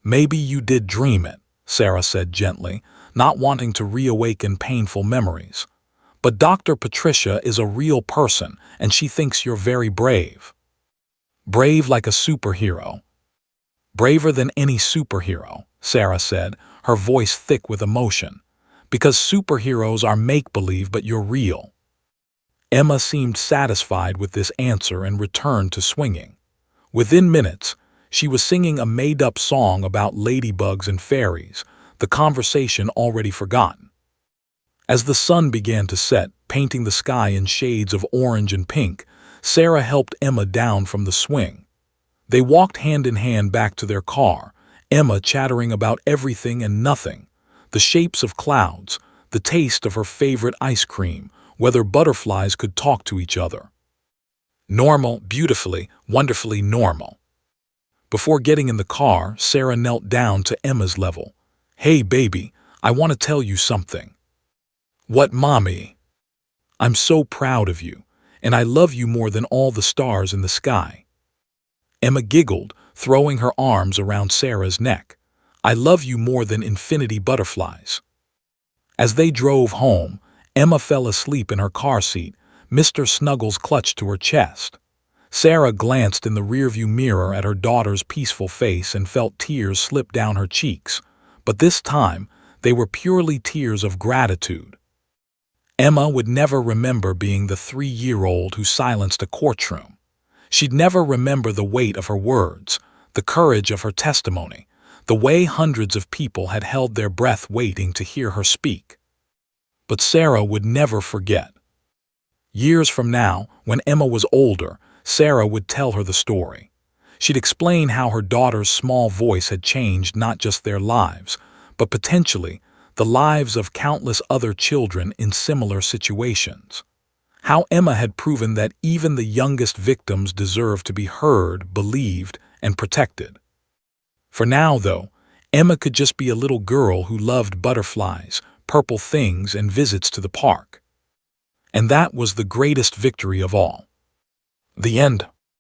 "Maybe you did dream it," Sarah said gently, not wanting to reawaken painful memories. "But Dr. Patricia is a real person, and she thinks you're very brave." "Brave like a superhero." "Braver than any superhero," Sarah said, her voice thick with emotion. Because superheroes are make-believe, but you're real. Emma seemed satisfied with this answer and returned to swinging. Within minutes, she was singing a made-up song about ladybugs and fairies, the conversation already forgotten. As the sun began to set, painting the sky in shades of orange and pink, Sarah helped Emma down from the swing. They walked hand in hand back to their car, Emma chattering about everything and nothing, the shapes of clouds, the taste of her favorite ice cream, whether butterflies could talk to each other. Normal, beautifully, wonderfully normal. Before getting in the car, Sarah knelt down to Emma's level. "Hey, baby, I want to tell you something." "What, mommy?" "I'm so proud of you, and I love you more than all the stars in the sky." Emma giggled, throwing her arms around Sarah's neck. "I love you more than infinity butterflies." As they drove home, Emma fell asleep in her car seat, Mr. Snuggles clutched to her chest. Sarah glanced in the rearview mirror at her daughter's peaceful face and felt tears slip down her cheeks, but this time they were purely tears of gratitude. Emma would never remember being the 3-year-old who silenced a courtroom. She'd never remember the weight of her words, the courage of her testimony, the way hundreds of people had held their breath waiting to hear her speak. But Sarah would never forget. Years from now, when Emma was older, Sarah would tell her the story. She'd explain how her daughter's small voice had changed not just their lives, but potentially the lives of countless other children in similar situations. How Emma had proven that even the youngest victims deserve to be heard, believed, and protected. For now, though, Emma could just be a little girl who loved butterflies, purple things, and visits to the park. And that was the greatest victory of all. The end.